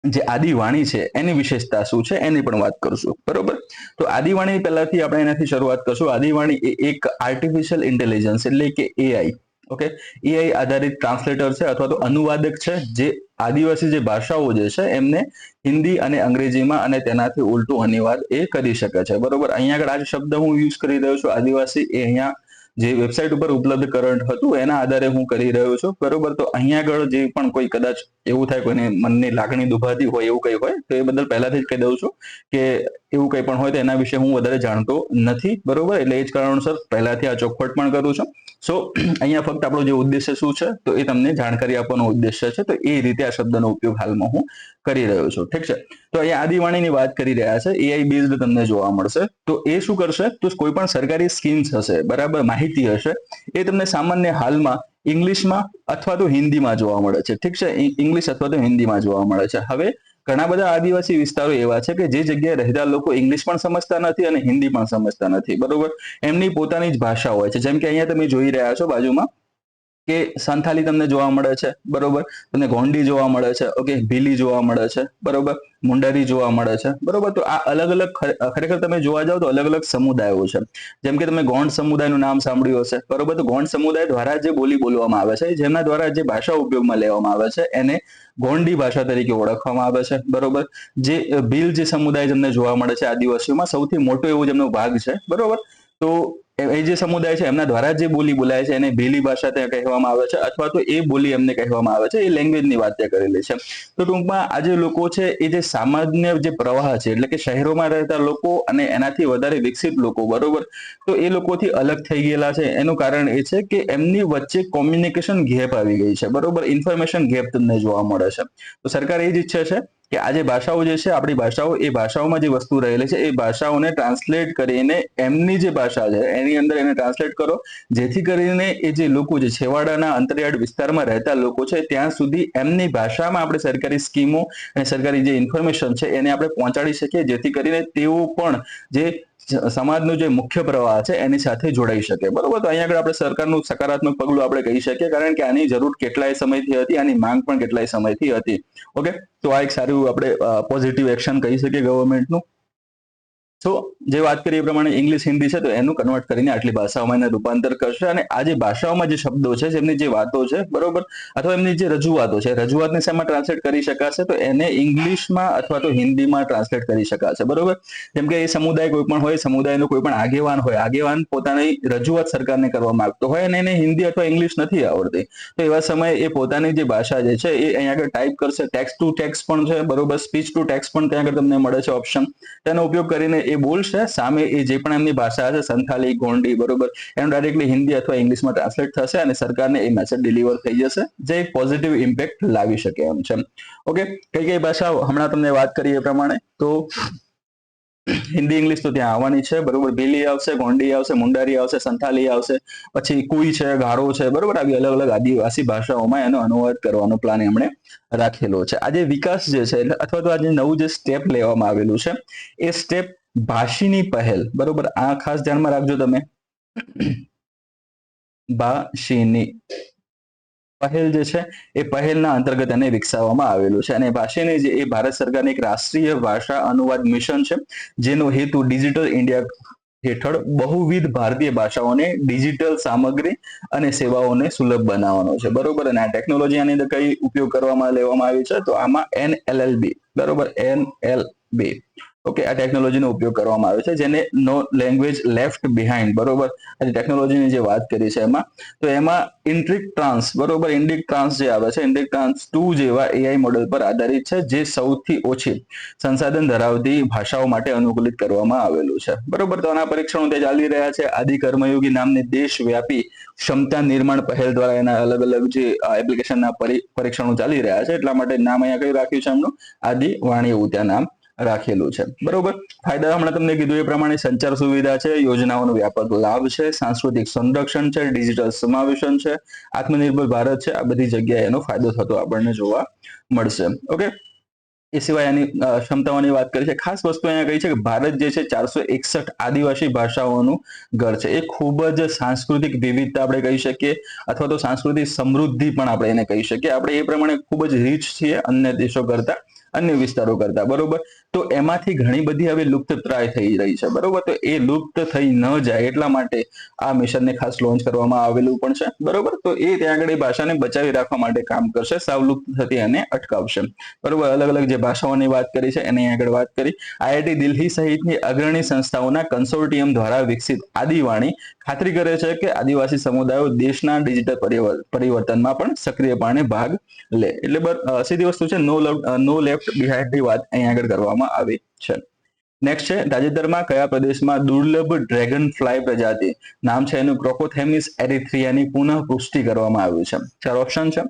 જે આદિવાણી છે એની વિશેષતા શું છે એની પણ વાત કરશું, બરોબર. તો આદિવાણી પહેલાથી આપણે એનાથી શરૂઆત કરશું. આદિવાણી એ એક આર્ટિફિશિયલ ઇન્ટેલિજન્સ એટલે કે AI, ઓકે, AI આધારિત ટ્રાન્સલેટર છે અથવા તો અનુવાદક છે, જે આદિવાસી જે ભાષાઓ જે છે એમને હિન્દી અને અંગ્રેજીમાં અને તેનાથી ઉલટું અનુવાદ એ કરી શકે છે, બરોબર. અહીંયા આગળ આ જ શબ્દ હું યુઝ કરી રહ્યો છું, આદિવાસી, એ અહીંયા જે વેબસાઇટ ઉપર ઉપલબ્ધ કરંટ હતું એના આધારે હું કરી રહ્યો છું, બરોબર. તો અહીંયા આગળ જે પણ કોઈ કદાચ એવું થાય, કોઈને મનની લાગણી દુભાતી હોય, એવું કંઈ હોય તો એ બદલ પહેલાથી જ કહી દઉં છું કે એવું કંઈ પણ હોય તો એના વિશે હું વધારે જાણતો નથી, બરોબર. એટલે એ જ કારણોસર પહેલાથી આ ચોખવટ પણ કરું છું. સો અહીંયા ફક્ત આપણો જે ઉદ્દેશ્ય શું છે તો એ તમને જાણકારી આપવાનો ઉદ્દેશ્ય છે, તો એ રીતે આ શબ્દનો ઉપયોગ હાલમાં હું કરી રહ્યો છું, ઠીક છે. તો અહીંયા આદિવાણીની વાત કરી રહ્યા છે, AI બેઝડ તમને જોવા મળશે. તો એ શું કરશે, તો કોઈ પણ સરકારી સ્કીમ્સ હશે, બરાબર, માહિતી હશે, એ તમને સામાન્ય હાલમાં ઇંગ્લિશમાં અથવા તો હિન્દીમાં જોવા મળે છે, ઠીક છે, ઇંગ્લિશ અથવા તો હિન્દીમાં જોવા મળે છે. હવે ઘણા બધા આદિવાસી વિસ્તારો એવા છે કે જે જગ્યાએ રહેતા લોકો ઇંગ્લિશ પણ સમજતા નથી અને હિન્દી પણ સમજતા નથી, બરોબર. એમની પોતાની જ ભાષા હોય છે. જેમ કે અહીંયા તમે જોઈ રહ્યા છો બાજુમાં કે સંથાલી તમને જોવા મળે છે, બરોબર. તમને ગોંડી જોવા મળે છે, ઓકે, ભીલી જોવા મળે છે, બરોબર. મુંડારી જોવા મળે છે, બરોબર. તો આ અલગ અલગ ખરેખર તમે જોવા જાવ તો અલગ અલગ સમુદાયો છે. જેમ કે તમે ગોંડ સમુદાયનું નામ સાંભળ્યું હશે, બરોબર. તો ગોંડ સમુદાય દ્વારા જે બોલી બોલવામાં આવે છે, જેમના દ્વારા જે ભાષા ઉપયોગમાં લેવામાં આવે છે, એને ગોંડી ભાષા તરીકે ઓળખવામાં આવે છે, બરોબર. જે ભીલ જે સમુદાય તમને જોવા મળે છે આદિવાસીઓમાં, સૌથી મોટો એવો જેમનો ભાગ છે, બરોબર. તો એ જે સમુદાય છે એમના દ્વારા જે બોલી બોલાય છે એને ભીલી ભાષા ત્યાં કહેવામાં આવે છે, અથવા તો એ બોલી એમને કહેવામાં આવે છે. એ લેંગ્વેજની વાત ત્યાં કરેલી છે. તો ટૂંકમાં આ જે લોકો છે એ જે સામાન્ય જે પ્રવાહ છે, એટલે કે શહેરોમાં રહેતા લોકો અને એનાથી વધારે વિકસિત લોકો, બરોબર. તો એ લોકોથી અલગ થઈ ગયેલા છે. એનું કારણ એ છે કે એમની વચ્ચે કોમ્યુનિકેશન ગેપ આવી ગઈ છે, બરોબર. ઇન્ફોર્મેશન ગેપ તમને જોવા મળે છે. તો સરકાર એ જ ઈચ્છે છે કે આ જે ભાષાઓ જે છે, આપણી ભાષાઓ, એ ભાષાઓમાં જે વસ્તુ રહેલી છે એ ભાષાઓને ટ્રાન્સલેટ કરીને એમની જે ભાષા છે એની અંદર એને ટ્રાન્સલેટ કરો, જેથી કરીને એ જે લોકો જે છેવાડાના અંતરિયાળ વિસ્તારમાં રહેતા લોકો છે ત્યાં સુધી એમની ભાષામાં આપણે સરકારી સ્કીમો અને સરકારી જે ઇન્ફોર્મેશન છે એને આપણે પહોંચાડી શકીએ, જેથી કરીને તેઓ પણ જે સમાજનો જે મુખ્ય પ્રવાહ છે એની સાથે જોડાઈ શકે, બરોબર. તો અહીંયા આગળ આપણે સરકારનું સકારાત્મક પગલું આપણે કહી શકીએ, કારણ કે આની જરૂર કેટલાય સમયથી હતી, આની માંગ પણ કેટલાય સમયથી હતી. ઓકે, તો આ એક સારું આપણે પોઝિટિવ એક્શન કહી શકીએ ગવર્મેન્ટનું. તો જે વાત કરીએ એ પ્રમાણે ઇંગ્લિશ હિન્દી છે તો એનું કન્વર્ટ કરીને આટલી ભાષાઓમાં એને રૂપાંતર કરશે, અને આ જે ભાષાઓમાં જે શબ્દો છે, જેમની જે વાતો છે, બરોબર, અથવા એમની જે રજૂઆતો છે, રજૂઆતને શેમાં ટ્રાન્સલેટ કરી શકાશે, તો એને ઇંગ્લિશમાં અથવા તો હિન્દીમાં ટ્રાન્સલેટ કરી શકાશે, બરોબર. જેમ કે એ સમુદાય કોઈ પણ હોય, સમુદાયનો કોઈ પણ આગેવાન હોય, આગેવાન પોતાની રજૂઆત સરકારને કરવા માંગતો હોય અને એને હિન્દી અથવા ઇંગ્લિશ નથી આવડતી, તો એવા સમયે એ પોતાની જે ભાષા જે છે એ અહીંયા આગળ ટાઈપ કરશે. ટેક્સ્ટ ટુ ટેક્સ્ટ પણ છે, બરોબર. સ્પીચ ટુ ટેક્સ્ટ પણ ત્યાં આગળ તમને મળે છે ઓપ્શન. તેનો ઉપયોગ કરીને એ બોલશે, સામે એ જે પણ એમની ભાષા છે, સંથાલી, ગોંડી, બરોબર, એનું ડાયરેક્ટલી હિન્દી અથવા ઇંગ્લિશમાં ટ્રાન્સલેટ થશે અને સરકારને એ મેસેજ ડિલિવર થઈ જશે, જે એક પોઝિટિવ ઇમ્પેક્ટ લાવી શકે એમ છે. ઓકે, કઈ કઈ ભાષાઓ હમણાં તમને વાત કરી એ પ્રમાણે, તો હિન્દી ઇંગ્લિશ તો ત્યાં આવવાની છે, બરોબર. ભીલી આવશે, ગોંડી આવશે, મુંડારી આવશે, સંથાલી આવશે, પછી કુઈ છે, ગારો છે, બરોબર. આવી અલગ અલગ આદિવાસી ભાષાઓમાં એનો અનુવાદ કરવાનો પ્લાન એમણે રાખેલો છે. આજે વિકાસ જે છે, અથવા તો આજે નવું જે સ્ટેપ લેવામાં આવેલું છે એ સ્ટેપ ભાષીની પહેલ, બરોબર. આ ખાસ ધ્યાનમાં રાખજો તમે, ભાષીની પહેલ જે છે એ પહેલના અંતર્ગત એને વિકસાવવામાં આવેલું છે. અને ભાષીની જે એ ભારત સરકારની એક રાષ્ટ્રીય ભાષા અનુવાદ મિશન છે, જેનો હેતુ ડિજિટલ ઇન્ડિયા હેઠળ બહુવિધ ભારતીય ભાષાઓને ડિજિટલ સામગ્રી અને સેવાઓને સુલભ બનાવવાનો છે, બરોબર. અને આ ટેકનોલોજી આની અંદર કઈ ઉપયોગ કરવામાં લેવામાં આવી છે, તો આમાં NLLB, બરોબર, NLB, ઓકે, આ ટેકનોલોજીનો ઉપયોગ કરવામાં આવે છે, જેને નો લેંગ્વેજ લેફ્ટ બિહાઇન્ડ, બરોબર. આ ટેકનોલોજીની જે વાત કરી છે એમાં, તો એમાં ઇન્ટ્રિક ટ્રાન્સ, બરોબર, ઇન્ડિક ટ્રાન્સ જે આવે છે, ઇન્ડિક ટ્રાન્સ 2 જેવા AI મોડેલ પર આધારિત છે, જે સૌથી ઓછી સંસાધન ધરાવતી ભાષાઓ માટે અનુકૂલિત કરવામાં આવેલું છે, બરોબર. તો આના પરીક્ષણો તે ચાલી રહ્યા છે. આદિ કર્મયોગી નામની દેશવ્યાપી ક્ષમતા નિર્માણ પહેલ દ્વારા એના અલગ અલગ જે એપ્લિકેશનના પરીક્ષણો ચાલી રહ્યા છે, એટલા માટે નામ અહીંયા કયું રાખ્યું છે એમનું, આદિ વાણી એવું ત્યાં નામ રાખેલું છે, બરોબર. ફાયદા હમણાં તમને કીધું એ પ્રમાણે સંચાર સુવિધા છે, યોજનાઓનો વ્યાપક લાભ છે, સાંસ્કૃતિક સંરક્ષણ છે, ડિજિટલ સમાવેશન છે, આત્મનિર્ભર ભારત છે. આ બધી જગ્યાએ એનો ફાયદો થતો આપણને જોવા મળશે. ઓકે, એ સિવાય એની ક્ષમતાઓની વાત કરી છે. ખાસ વસ્તુ અહીંયા કહી છે કે ભારત જે છે 461 આદિવાસી ભાષાઓનું ઘર છે. એ ખૂબ જ સાંસ્કૃતિક વિવિધતા આપણે કહી શકીએ, અથવા તો સાંસ્કૃતિક સમૃદ્ધિ પણ આપણે એને કહી શકીએ. આપણે એ પ્રમાણે ખૂબ જ રીચ છીએ અન્ય દેશો કરતા, અન્ય વિસ્તારો કરતા, બરોબર. તો એમાંથી ઘણી બધી હવે લુપ્તપ્રાય થઈ રહી છે, બરોબર. તો એ લુપ્ત થઈ ન જાય એટલા માટે આ મિશનને ખાસ લોન્ચ કરવામાં આવેલું પણ છે, બરોબર. તો એ ત્યાં આગળ એ ભાષાને બચાવી રાખવા માટે કામ કરશે, સાવ લુપ્ત થતી એને અટકાવશે, બરોબર. અલગ અલગ જે ભાષાઓની વાત કરી છે એની આગળ વાત કરી. IIT દિલ્હી સહિતની અગ્રણી સંસ્થાઓના કન્સોર્ટિયમ દ્વારા વિકસિત આદિવાણી ખાતરી કરે છે કે આદિવાસી સમુદાયો દેશના ડિજિટલ પરિવર્તનમાં પણ સક્રિયપણે ભાગ લે. એટલે સીધી વસ્તુ છે, નો લેફ્ટ બિહાઇન્ડની વાત અહીંયા આગળ કરવામાં આવી છે. નેક્સ્ટ છે, તાજેતરમાં કયા પ્રદેશમાં દુર્લભ ડ્રેગન ફ્લાય પ્રજાતિ, નામ છે એનું ક્રોકોથેમિસ એરિથ્રિયાની પુનઃ પુષ્ટિ કરવામાં આવ્યું છે. 4 ઓપ્શન છે: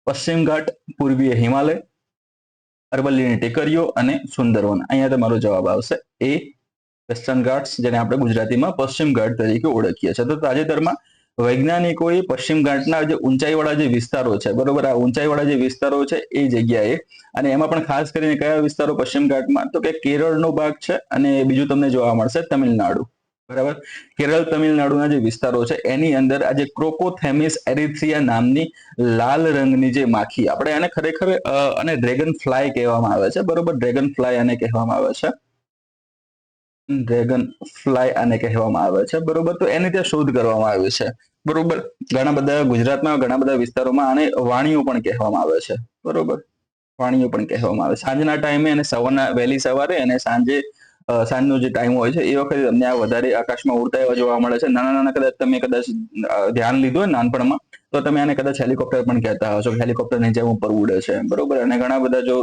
પશ્ચિમ ઘાટ, પૂર્વીય હિમાલય, અરવલ્લીની ટેકરીઓ અને સુંદરવન. અહીંયા તમારો જવાબ આવશે એ વેસ્ટર્ન ઘાટ્સ, જેને આપણે ગુજરાતીમાં પશ્ચિમ ઘાટ તરીકે ઓળખીએ છીએ. તો તાજેતરમાં વૈજ્ઞાનિકોએ પશ્ચિમ ઘાટના જે ઊંચાઈવાળા જે વિસ્તારો છે, બરોબર, આ ઊંચાઈવાળા જે વિસ્તારો છે એ જગ્યાએ, અને એમાં પણ ખાસ કરીને કયા વિસ્તારો પશ્ચિમ ઘાટમાં, તો કે કેરળનો ભાગ છે અને બીજું તમને જોવા મળશે તમિલનાડુ. બરાબર, કેરળ તમિલનાડુના જે વિસ્તારો છે એની અંદર આજે ક્રોકોથેમિસ એરિથ્રિયા નામની લાલ રંગની જે માખી, આપણે આને ખરેખર અને ડ્રેગન ફ્લાય કહેવામાં આવે છે. બરોબર, ડ્રેગન ફ્લાય આને કહેવામાં આવે છે. ડ્રેગન ફ્લાય આને કહેવામાં આવે છે. બરોબર, તો એની ત્યાં શોધ કરવામાં આવી છે. બરોબર, ઘણા બધા ગુજરાતમાં ઘણા બધા વિસ્તારોમાં આને વાણીઓ પણ કહેવામાં આવે છે. બરોબર, વાણીઓ પણ કહેવામાં આવે. સાંજના ટાઈમે અને સવારના વહેલી સવારે અને સાંજે સાંજનો જે ટાઈમ હોય છે એ વખતે તમને આ વધારે આકાશમાં ઉડતા એવા જોવા મળે છે. નાના નાના કદાચ ધ્યાન લીધું હોય નાનપણમાં, તો તમે આને કદાચ હેલિકોપ્ટર પણ કહેતા હશો. હેલિકોપ્ટર નીચે ઉપર ઉડે છે. બરોબર, અને ઘણા બધા જો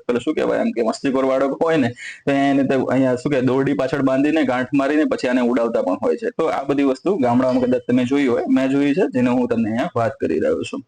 પેલું શું કહેવાય, એમ કે મસ્તીખોર બાળક હોય ને, તો એને અહીંયા શું કે દોરડી પાછળ બાંધીને ગાંઠ મારીને પછી આને ઉડાવતા પણ હોય છે. તો આ બધી વસ્તુ ગામડામાં કદાચ તમે જોઈ હોય, મેં જોઈ છે, જેને હું તમને અહીંયા વાત કરી રહ્યો છું.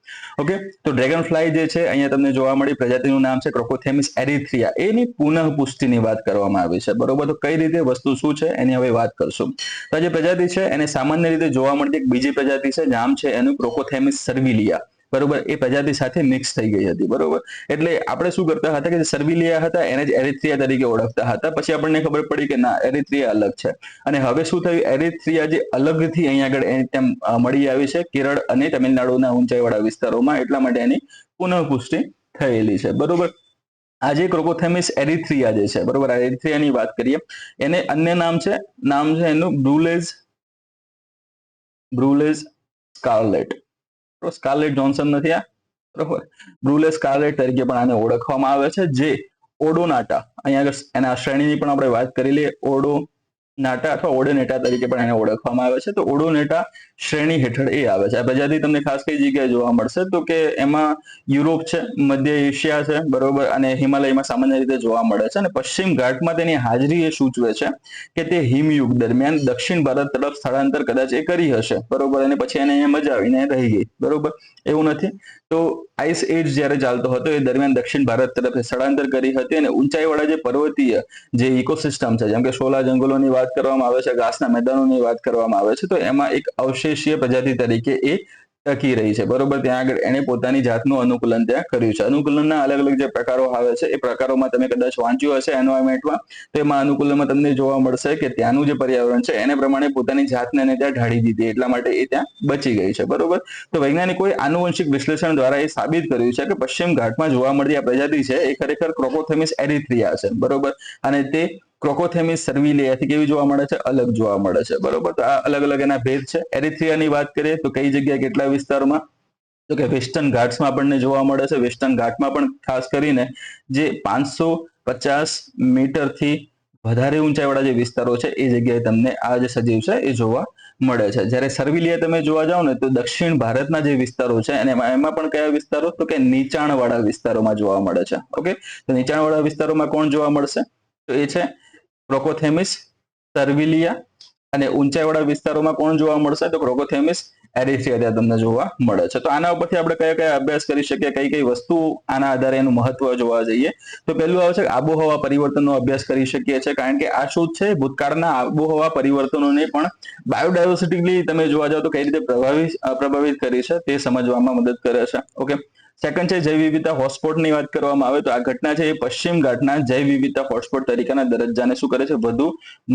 ઓકે, તો ડ્રેગન ફ્લાય જે છે અહીંયા તમને જોવા મળી, પ્રજાતિનું નામ છે ક્રોકોથેમિસ એરિથ્રિયા. એની પુનઃ પુષ્ટિની વાત કરવામાં આવી છે. બરોબર, તો કઈ રીતે વસ્તુ શું છે એની હવે વાત કરશું. તો આ જે પ્રજાતિ છે એને સામાન્ય રીતે જોવા મળતી એક બીજી પ્રજાતિ છે, નામ છે એનું ક્રોકોથેમિસ સર્વિલિયા. બરોબર, એ પ્રજાતિ સાથે મિક્સ થઈ ગઈ હતી. બરોબર, એટલે આપણે શું કરતા હતા કે જે સર્વિલિયા હતા એને જ એરિથ્રિયા તરીકે ઓળખતા હતા. પછી આપણને ખબર પડી કે ના, એરિથ્રિયા અલગ છે. અને હવે શું થયું, એરિથ્રિયા જે અલગથી અહીંયા આગળ તેમ મળી આવી છે કેરળ અને તમિલનાડુના ઊંચાઈવાળા વિસ્તારોમાં, એટલા માટે એની પુનઃ પુષ્ટિ થયેલી છે. બરોબર, આજે ક્રોકોથેમિસ એરિથ્રિયા જે છે, બરોબર, એરિથ્રિયાની વાત કરીએ, એને અન્ય નામ છે એનું બ્રુલેઝ સ્કાર્લેટ. સ્કાર્લેટ જોન્સન નથી આ, બરોબર, બ્રુલેઝ સ્કાર્લેટ તરીકે પણ આને ઓળખવામાં આવે છે. જે ઓડોનાટા, અહીંયા આગળ એના શ્રેણીની પણ આપણે વાત કરી લઈએ, ઓડોનાટા અથવા ઓડોનેટા તરીકે પણ એને ઓળખવામાં આવે છે. તો ઓડોનેટા શ્રેણી હેઠળ એ આવે છે. આ પ્રજાતિ તમને ખાસ કઈ જગ્યાએ જોવા મળશે, તો કે એમાં યુરોપ છે, મધ્ય એશિયા છે, બરોબર, અને હિમાલયમાં સામાન્ય રીતે જોવા મળે છે. અને પશ્ચિમ ઘાટમાં તેની હાજરી એ સૂચવે છે કે તે હિમયુગ દરમિયાન દક્ષિણ ભારત તરફ સ્થળાંતર કદાચ એ કરી હશે. બરોબર, અને પછી એને અહીંયા મજા આવીને રહી ગઈ. બરોબર, એવું નથી. તો આઈસ એજ જ્યારે ચાલતો હતો એ દરમિયાન દક્ષિણ ભારત તરફ સ્થળાંતર કરી હતી, અને ઊંચાઈવાળા જે પર્વતીય જે ઇકોસિસ્ટમ છે, જેમ કે શોલા જંગલોની વાત કરવામાં આવે છે, ઘાસના મેદાનોની વાત કરવામાં આવે છે, તો એમાં એક અવશેષીય પ્રજાતિ તરીકે એ ટકી રહી છે. બરોબર, ત્યાં આગળ એને પોતાની જાતનું અનુકૂલન ત્યાં કર્યું છે. અનુકૂલનના અલગ અલગ જે પ્રકારો આવે છે એ પ્રકારોમાં તમે કદાચ વાંચ્યું હશે એન્વાયરમેન્ટમાં, તો એમાં અનુકૂલનમાં તમને જોવા મળશે કે ત્યાંનું જે પર્યાવરણ છે એને પ્રમાણે પોતાની જાતને ત્યાં ઢાળી દીધી, એટલા માટે એ ત્યાં બચી ગઈ છે. બરોબર, તો વૈજ્ઞાનિકોએ આનુવંશિક વિશ્લેષણ દ્વારા એ સાબિત કર્યું છે કે પશ્ચિમ ઘાટમાં જોવા મળતી આ પ્રજાતિ છે એ ખરેખર ક્રોકોથેમિસ એરિથ્રિયા છે. બરોબર, અને તે ક્રોકોથેમિસ સર્વિલિયાથી કેવી જોવા મળે છે, અલગ જોવા મળે છે. બરોબર, તો આ અલગ અલગ એના ભેદ છે. એરિથ્રિયાની વાત કરીએ તો કઈ જગ્યાએ કેટલા વિસ્તારમાં, તો કે વેસ્ટર્ન ઘાટ્સમાં આપણને જોવા મળે છે. વેસ્ટર્ન ઘાટમાં પણ ખાસ કરીને જે 550 મીટરથી વધારે ઊંચાઈવાળા જે વિસ્તારો છે એ જગ્યાએ તમને આ જે સજીવ છે એ જોવા મળે છે. જ્યારે સર્વિલિયા તમે જોવા જાઓ ને, તો દક્ષિણ ભારતના જે વિસ્તારો છે અને એમાં પણ કયા વિસ્તારો, તો કે નીચાણવાળા વિસ્તારોમાં જોવા મળે છે. ઓકે, તો નીચાણવાળા વિસ્તારોમાં કોણ જોવા મળશે, તો એ છે ક્રોકોથેમિસ સર્વિલિયા, અને ઊંચાઈવાળા વિસ્તારોમાં કોણ જોવા મળશે, તો ક્રોકોથેમિસ એરિથ્રિયા તમને જોવા મળે છે. તો આના ઉપરથી આપણે કયા કયા અભ્યાસ કરી શકીએ, કઈ કઈ વસ્તુ આના આધારે એનું મહત્વ જોવા જઈએ, તો પહેલું આવે છે આબોહવા પરિવર્તનનો અભ્યાસ કરી શકીએ છીએ, કારણ કે આ શું છે, ભૂતકાળના આબોહવા પરિવર્તનોને પણ બાયોડાયવર્સિટી તમે જોવા જાઓ તો કઈ રીતે પ્રભાવિત કરી છે તે સમજવામાં મદદ કરે છે. ઓકે, સેકન્ડ છે જૈવ વિવિધતા હોટસ્પોટની વાત કરવામાં આવે તો આ ઘટના છે એ પશ્ચિમ ઘાટના જૈવ વિવિધતા હોટસ્પોટ તરીકેના દરજ્જાને શું કરે છે, વધુ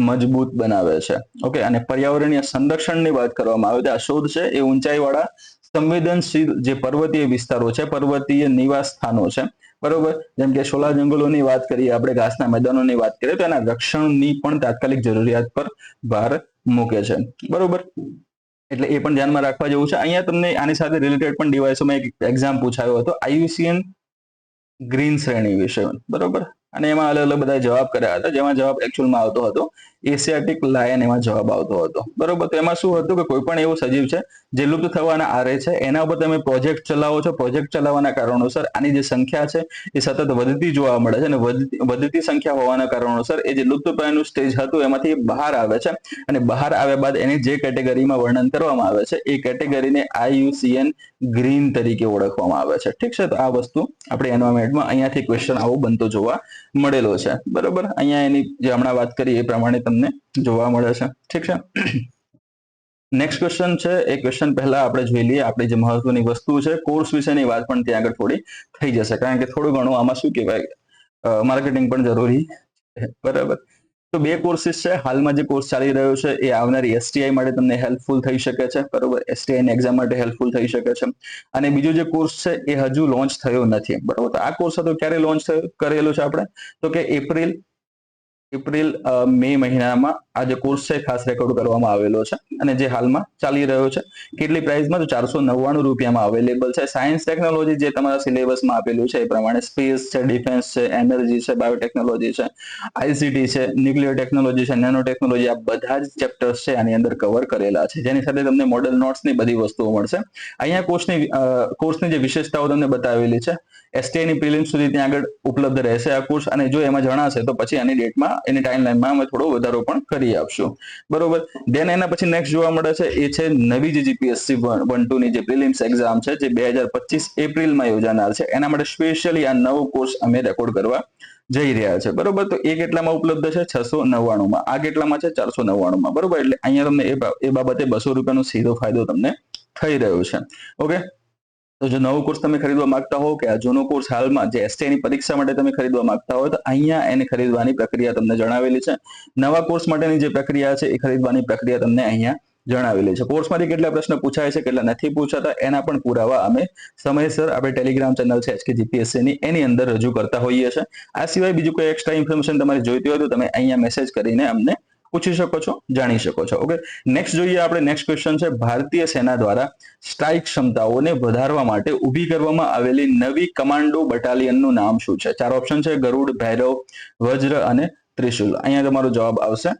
મજબૂત બનાવે છે. ઓકે, અને પર્યાવરણીય સંરક્ષણની વાત કરવામાં આવે તો આ શોધ છે એ ઊંચાઈવાળા સંવેદનશીલ જે પર્વતીય વિસ્તારો છે, પર્વતીય નિવાસ સ્થાનો છે, બરોબર, જેમ કે શોલા જંગલોની વાત કરીએ આપણે, ઘાસના મેદાનોની વાત કરીએ, તો એના રક્ષણની પણ તાત્કાલિક જરૂરિયાત પર ભાર મૂકે છે. બરોબર, એટલે એ પણ ધ્યાનમાં રાખવા જેવું છે. અહીંયા તમને આની સાથે રિલેટેડ પણ ડિવાઇસોમાં એક એક્ઝામ પૂછાયો હતો IUCN ગ્રીન શ્રેણી વિશે. બરોબર, અને એમાં અલગ અલગ બધા જવાબ કર્યા હતા, જેમાં જવાબ એકચ્યુઅલમાં આવતો હતો એશિયાટિક લાયન, એમાં જવાબ આવતો હતો. બરોબર, તો એમાં શું હતું કે કોઈ પણ એવો સજીવ છે જે લુપ્ત થવાના આરે છે, એના ઉપર તમે પ્રોજેક્ટ ચલાવો છો, પ્રોજેક્ટ ચલાવવાના કારણોસર આની જે સંખ્યા છે એ સતત વધતી જોવા મળે છે, અને વધતી સંખ્યા હોવાના કારણોસર એ જે લુપ્તપ્રાયનું સ્ટેજ હતું એમાંથી બહાર આવે છે, અને બહાર આવ્યા બાદ એની જે કેટેગરીમાં વર્ણન કરવામાં આવે છે એ કેટેગરીને IUCN ગ્રીન તરીકે ઓળખવામાં આવે છે. ઠીક છે, તો આ વસ્તુ આપણે એન્વાયરમેન્ટમાં અહીંયાથી ક્વેશ્ચન આવો બનતો જોવા મળેલો છે. બરોબર, અહીંયા એની જે હમણાં વાત કરી એ પ્રમાણે તમને જોવા મળે છે. ઠીક છે. નેક્સ્ટ ક્વેશ્ચન છે, એ ક્વેશ્ચન પહેલા આપણે જોઈ લઈએ આપણી જે મહત્વની વસ્તુ છે કોર્સ વિશેની વાત પણ ત્યાં આગળ થોડી થઈ જશે, કારણ કે થોડું ઘણું આમાં શું કહેવાય માર્કેટિંગ પણ જરૂરી છે, બરાબર. તો બે કોર્સિસ છે હાલમાં જે કોર્સ ચાલી રહ્યો છે એ આવનારી એસટીઆઈ માટે તમને હેલ્પફુલ થઈ શકે છે, બરોબર. એસટીઆઈ ની એક્ઝામ માટે હેલ્પફુલ થઈ શકે છે. અને બીજો જે કોર્સ છે એ હજુ લોન્ચ થયો નથી, બરોબર. તો આ કોર્સ હતો ક્યારે લોન્ચ કરેલો છે આપણે, તો કે એપ્રિલ મે મહિનામાં આ જે કોર્સ છે ખાસ રેકોર્ડ કરવામાં આવેલો છે અને જે હાલમાં ચાલી રહ્યો છે. કેટલી પ્રાઇસમાં, તો 499 રૂપિયામાં અવેલેબલ છે. સાયન્સ ટેકનોલોજી જે તમારા સિલેબસમાં આપેલું છે એ પ્રમાણે સ્પેસ છે, ડિફેન્સ છે, એનર્જી છે, બાયોટેકનોલોજી છે, આઈસીટી છે, ન્યુક્લિયર ટેકનોલોજી છે, નેનો ટેકનોલોજી, આ બધા જ ચેપ્ટર્સ છે આની અંદર કવર કરેલા છે, જેની સાથે તમને મોડેલ નોટ્સની બધી વસ્તુઓ મળશે. અહીંયા કોર્સની જે વિશેષતાઓ તમને બતાવેલી છે, એસટીઆઈ ની પ્રિલિમ્સ સુધી ત્યાં આગળ ઉપલબ્ધ રહેશે આ કોર્સ, અને જો એમાં જણાશે તો પછી આની ડેટમાં, એની ટાઈમલાઈનમાં અમે થોડો વધારો પણ કરી આપશું, બરોબર. દેન એના પછી નેક્સ્ટ જોવા મળે છે એ છે નવી જે જીપીએસસી 1-2 ની જે પ્રિલિમ્સ એક્ઝામ છે જે 2025 એપ્રિલમાં યોજાનાર છે, એના માટે સ્પેશિયલી આ નવો કોર્સ અમે રેકોર્ડ કરવા જઈ રહ્યા છે, બરોબર. તો એ કેટલામાં ઉપલબ્ધ છે, 699 આ કેટલામાં છે, 499, બરોબર. એટલે અહીંયા તમને એ બાબતે 200 રૂપિયાનો સીધો ફાયદો તમને થઈ રહ્યો છે, ઓકે. તો જો નવો કોર્સ તમે ખરીદવા માંગતા હો કે આ જૂનો કોર્સ હાલમાં જે એસટીઆઈ ની પરીક્ષા માટે તમે ખરીદવા માંગતા હો, તો અહીંયા એને ખરીદવાની પ્રક્રિયા તમને જણાવેલી છે. નવા કોર્સ માટેની જે પ્રક્રિયા છે એ ખરીદવાની પ્રક્રિયા તમને અહીંયા જણાવેલી છે. કોર્સમાંથી કેટલા પ્રશ્ન પૂછાય છે, કેટલા નથી પૂછાતા, એના પણ પુરાવા અમે સમયસર આપણે ટેલિગ્રામ ચેનલ છે HK GPSC ની, એની અંદર રજૂ કરતા હોઈએ છીએ. આ સિવાય બીજું કોઈ એક્સ્ટ્રા ઇન્ફોર્મેશન તમારે જોઈતી હોય તો તમે અહીંયા મેસેજ કરીને અમને પૂછી શકો છો, જાણી શકો છો, ઓકે. નેક્સ્ટ જોઈએ આપણે. નેક્સ્ટ ક્વેશ્ચન છે, ભારતીય સેના દ્વારા સ્ટ્રાઇક ક્ષમતાઓને વધારવા માટે ઊભી કરવામાં આવેલી નવી કમાન્ડો બટાલિયનનું નામ શું છે? 4 ઓપ્શન છે, ગરુડ, ભૈરવ, વજ્ર અને ત્રિશુલ. અહીંયા તમારો જવાબ આવશે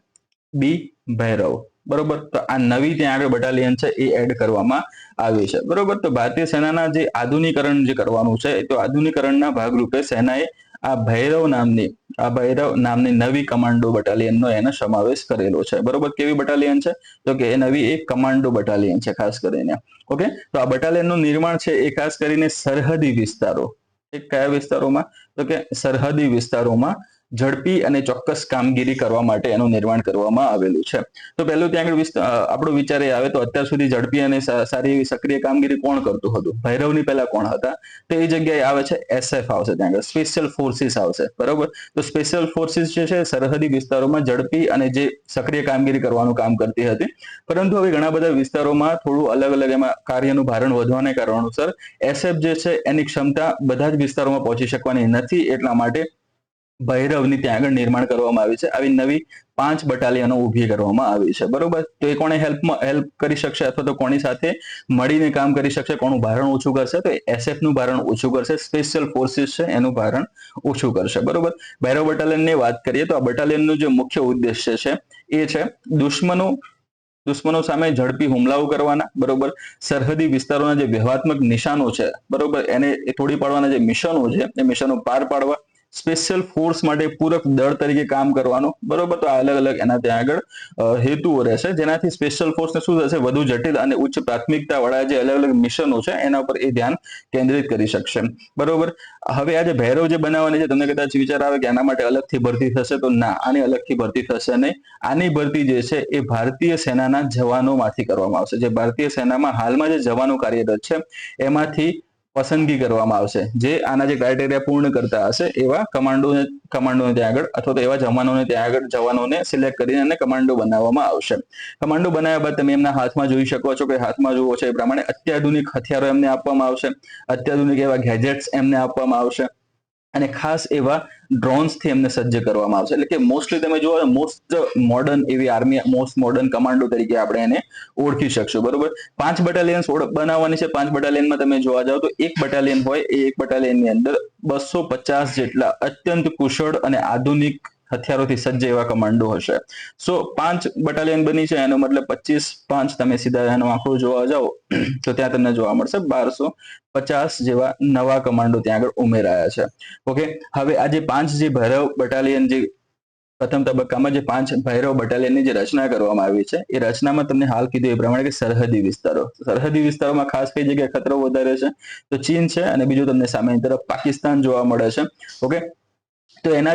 બી, ભૈરવ, બરોબર. તો આ નવી ત્યાં આગળ બટાલિયન છે એ એડ કરવામાં આવી છે, બરોબર. તો ભારતીય સેનાના જે આધુનિકરણ જે કરવાનું છે, તો આધુનિકરણના ભાગરૂપે સેનાએ આ ભૈરવ નામની નવી કમાન્ડો બટાલિયનનો એને સમાવેશ કરેલો છે, બરોબર. કેવી બટાલિયન છે, તો કે એ નવી એક કમાન્ડો બટાલિયન છે ખાસ કરીને, ઓકે. તો આ બટાલિયનનું નિર્માણ છે એ ખાસ કરીને સરહદી વિસ્તારો, કયા વિસ્તારોમાં, તો કે સરહદી વિસ્તારોમાં ઝડપી અને ચોક્કસ કામગીરી કરવા માટે એનું નિર્માણ કરવામાં આવેલું છે. તો પહેલું ત્યાં આગળ આપણો વિચાર એ આવે તો અત્યાર સુધી ઝડપી અને સારી એવી સક્રિય કામગીરી કોણ કરતું હતું, ભૈરવની પહેલા કોણ હતા, તો એ જગ્યાએ આવે છે SF આવશે, ત્યાં આગળ સ્પેશિયલ ફોર્સિસ આવશે, બરોબર. તો સ્પેશિયલ ફોર્સિસ જે છે સરહદી વિસ્તારોમાં ઝડપી અને જે સક્રિય કામગીરી કરવાનું કામ કરતી હતી, પરંતુ હવે ઘણા બધા વિસ્તારોમાં થોડું અલગ અલગ એમાં કાર્યનું ભારણ વધવાને કારણોસર SF જે છે એની ક્ષમતા બધા જ વિસ્તારોમાં પહોંચી શકવાની નથી, એટલા માટે ભૈરવની ત્યાં આગળ નિર્માણ કરવામાં આવી છે. આવી નવી 5 બટાલિયનો ઊભી કરવામાં આવી છે, બરોબર. તો એ કોને હેલ્પ કરી શકશે, અથવા તો કોની સાથે મળીને કામ કરી શકશે, કોનું ભારણ ઓછું કરશે, તો SF નું ભારણ ઓછું કરશે, સ્પેશિયલ ફોર્સિસ છે એનું ભારણ ઓછું કરશે, બરોબર. ભૈરવ બટાલિયનની વાત કરીએ તો આ બટાલિયનનું જે મુખ્ય ઉદ્દેશ્ય છે એ છે દુશ્મનો સામે ઝડપી હુમલાઓ કરવાના, બરોબર. સરહદી વિસ્તારોના જે વ્યૂહાત્મક નિશાનો છે, બરોબર, એને તોડી પાડવાના જે મિશનો છે એ મિશનો પાર પાડવા, સ્પેશિયલ ફોર્સ માટે પૂરક દળ તરીકે કામ કરવાનું, બરોબર. તો અલગ અલગ એના ત્યાં આગળ હેતુઓ રહેશે, જેનાથી સ્પેશિયલ ફોર્સને શું થશે, વધુ જટિલ અને ઉચ્ચ પ્રાથમિકતા વાળા જે અલગ અલગ મિશનો છે એના ઉપર એ ધ્યાન કેન્દ્રિત કરી શકશે, બરોબર. હવે આ જે ભૈરવ જે બનાવવાની છે, તમને કદાચ વિચાર આવે કે આના માટે અલગથી ભરતી થશે, તો ના, આની અલગથી ભરતી થશે નહીં. આની ભરતી જે છે એ ભારતીય સેનાના જવાનોમાંથી કરવામાં આવશે. જે ભારતીય સેનામાં હાલમાં જે જવાનો કાર્યરત છે એમાંથી પસંદગી કરવામાં આવશે, જે આના જે ક્રાઇટેરિયા પૂર્ણ કરતા હશે એવા કમાન્ડોને ત્યાં આગળ, અથવા તો એવા જવાનોને સિલેક્ટ કરીને એને કમાન્ડો બનાવવામાં આવશે. કમાન્ડો બનાવ્યા બાદ તમે એમના હાથમાં જોઈ શકો છો કે હાથમાં જુઓ છો એ પ્રમાણે અત્યાધુનિક હથિયારો એમને આપવામાં આવશે, અત્યાધુનિક એવા ગેજેટ્સ એમને આપવામાં આવશે, અને ખાસ એવા ડ્રોન્સથી એમને સજ્જ કરવામાં આવશે. એટલે કે મોસ્ટલી તમે જુઓ મોસ્ટ મોડર્ન એવી આર્મી, મોસ્ટ મોડર્ન કમાન્ડો તરીકે આપણે એને ઓળખી શકશું, બરોબર. 5 બટાલિયન્સ બનાવવાની છે. 5 બટાલિયનમાં તમે જોવા જાવ તો એક બટાલિયન હોય એ એક બટાલિયનની અંદર 250 જેટલા અત્યંત કુશળ અને આધુનિક હથિયારોથી સજ્જ એવા કમાન્ડો હશે. 5 બટાલિયન બની છે, એનો મતલબ 25 તમે સીધા એનો આંકડો જોવા જાઓ તો ત્યાં તમને જોવા મળશે 1250 જેવા નવા કમાન્ડો ત્યાં આગળ ઉમેરાયા છે, ઓકે. હવે આ જે 5 જે ભૈરવ બટાલિયન, જે પ્રથમ તબક્કામાં જે 5 ભૈરવ બટાલિયનની જે રચના કરવામાં આવી છે, એ રચનામાં તમને હાલ કીધું એ પ્રમાણે કે સરહદી વિસ્તારોમાં ખાસ કઈ જગ્યાએ ખતરો વધારે છે, તો ચીન છે, અને બીજું તમને સામેની તરફ પાકિસ્તાન જોવા મળે છે, ઓકે. તો એના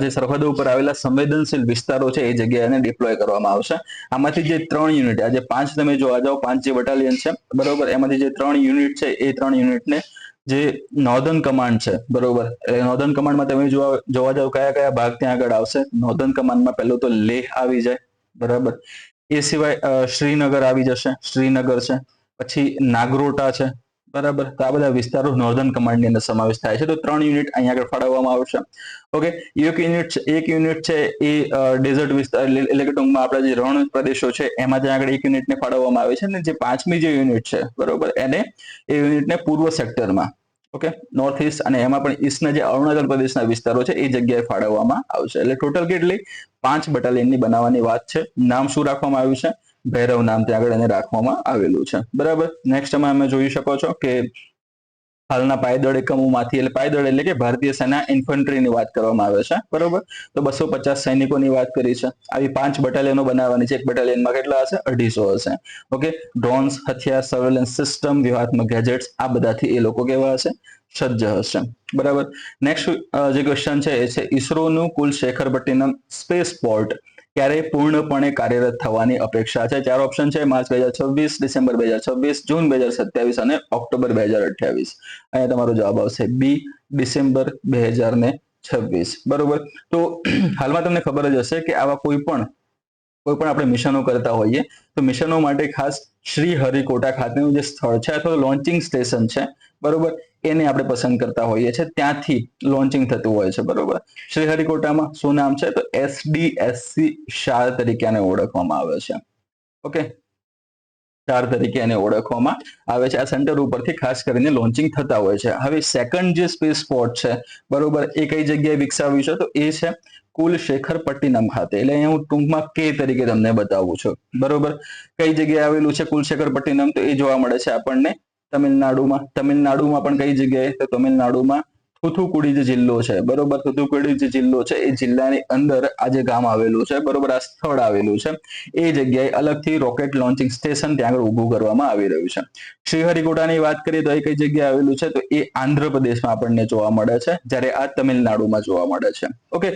જે સરહદો ઉપર આવેલા સંવેદનશીલ વિસ્તારો છે એ જગ્યાએ એને ડિપ્લોય કરવામાં આવશે. આમાંથી જે 3 યુનિટ, આજે 5 તમે જોવા જાઓ, 5 જે બટાલિયન છે બરોબર, એમાંથી જે 3 યુનિટ છે એ 3 યુનિટને જે નોર્ધન કમાન્ડ છે બરોબર, એટલે નોર્ધન કમાન્ડમાં તમે જોવા જાઓ કયા કયા ભાગ ત્યાં આગળ આવશે. નોર્ધન કમાન્ડમાં પહેલું તો લેહ આવી જાય બરાબર, એ સિવાય શ્રીનગર આવી જશે, શ્રીનગર છે, પછી નાગરોટા છે બરાબર. તો આ બધા વિસ્તારો નોર્ધન કમાન્ડની અંદર સમાવેશ થાય છે. તો 3 યુનિટ અહીંયા આગળ ફાળવવામાં આવશે. ઓકે, એક યુનિટ છે એ ડેઝર્ટ વિસ્તાર એટલે કે ટૂંકમાં આપણા જે રણ પ્રદેશો છે એમાં ત્યાં આગળ એક યુનિટને ફાળવવામાં આવે છે. અને જે 5મી જે યુનિટ છે બરોબર, એ યુનિટને પૂર્વ સેક્ટરમાં, ઓકે, નોર્થ ઈસ્ટ અને એમાં પણ ઈસ્ટના જે અરુણાચલ પ્રદેશના વિસ્તારો છે એ જગ્યાએ ફાળવવામાં આવશે. એટલે ટોટલ કેટલી 5 બટાલિયનની બનાવવાની વાત છે. નામ શું રાખવામાં આવ્યું છે? ભૈરવ નામ ત્યાં આગળ એને રાખવામાં આવેલું છે બરાબર. નેક્સ્ટ તમે જોઈ શકો છો કે હાલના પાયદળ એકમોમાંથી, એટલે પાયદળ એટલે કે ભારતીય સેના ઇન્ફન્ટ્રીની વાત કરવામાં આવે છે બરોબર. તો 250 સૈનિકોની વાત કરી છે. આવી 5 બટાલિયનો બનાવવાની છે. એક બટાલિયનમાં કેટલા હશે? 250 હશે. ઓકે, ડ્રોન્સ, હથિયાર, સર્વેલન્સ સિસ્ટમ, વ્યૂહાત્મક ગેજેટ્સ, આ બધાથી એ લોકો કેવા હશે? સજ્જ હશે બરાબર. નેક્સ્ટ જે ક્વેશ્ચન છે એ છે ઈસરોનું કુલશેખરપટ્ટિનમ સ્પેસ પોર્ટ ક્યારે પૂર્ણપણે કાર્યરત થવાની અપેક્ષા છે? 4 ઓપ્શન છે: માર્ચ 2026, ડિસેમ્બર 2026, જૂન 2027 અને ઓક્ટોબર 2028. અહીંયા તમારો જવાબ આવશે બી, ડિસેમ્બર 2026 બરોબર. તો હાલમાં તમને ખબર જ હશે કે આવા કોઈ પણ આપણે મિશનો કરતા હોઈએ તો મિશનો માટે ખાસ શ્રીહરિકોટા ખાતેનું જે સ્થળ છે અથવા લોન્ચિંગ સ્ટેશન છે બરોબર, એને આપણે પસંદ કરતા હોઈએ છીએ. ત્યાંથી લોન્ચિંગ થતું હોય છે બરોબર. શ્રીહરિકોટામાં શું નામ છે? તો SDSC શાર તરીકે આને ઓળખવામાં આવે છે. ઓકે, શાર તરીકે એને ઓળખવામાં આવે છે. આ સેન્ટર ઉપરથી ખાસ કરીને લોન્ચિંગ થતા હોય છે. હવે સેકન્ડ જે સ્પેસ પોર્ટ છે બરોબર, એ કઈ જગ્યાએ વિકસાવ્યું છે? તો એ છે કુલશેખરપટ્ટિનમ ખાતે. એટલે અહીંયા હું ટૂંકમાં કે તરીકે તમને બતાવું છું બરોબર. કઈ જગ્યાએ આવેલું છે કુલશેખરપટ્ટિનમ? તો એ જોવા મળે છે આપણને તમિલનાડુમાં. તમિલનાડુમાં પણ કઈ જગ્યાએ? તો તમિલનાડુમાં થુથુકુડી જે જિલ્લો છે બરોબર, થુથુકુડી જે જિલ્લો છે એ જિલ્લાની અંદર આ જે ગામ આવેલું છે બરોબર, આ સ્થળ આવેલું છે, એ જગ્યાએ અલગથી રોકેટ લોન્ચિંગ સ્ટેશન ત્યાં આગળ ઊભું કરવામાં આવી રહ્યું છે. શ્રીહરિકોટાની વાત કરીએ તો એ કઈ જગ્યાએ આવેલું છે? તો એ આંધ્રપ્રદેશમાં આપણને જોવા મળે છે, જ્યારે આ તમિલનાડુમાં જોવા મળે છે. ઓકે,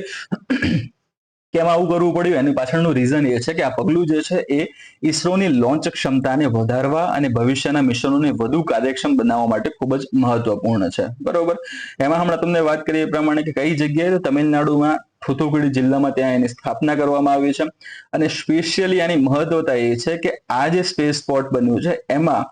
કેમ આવું કરવું પડ્યું? એની પાછળનું રીઝન એ છે કે આ પગલું જે છે એ ઈસરોની લોન્ચ ક્ષમતાને વધારવા અને ભવિષ્યના મિશનોને વધુ કાર્યક્ષમ બનાવવા માટે ખૂબ જ મહત્વપૂર્ણ છે બરોબર. એમાં હમણાં તમને વાત કરીએ એ પ્રમાણે કે કઈ જગ્યાએ? તો તમિલનાડુમાં થુથુકુડી જિલ્લામાં ત્યાં એની સ્થાપના કરવામાં આવી છે. અને સ્પેશિયલી આની મહત્વતા એ છે કે આ જે સ્પેસ પોર્ટ બન્યું છે એમાં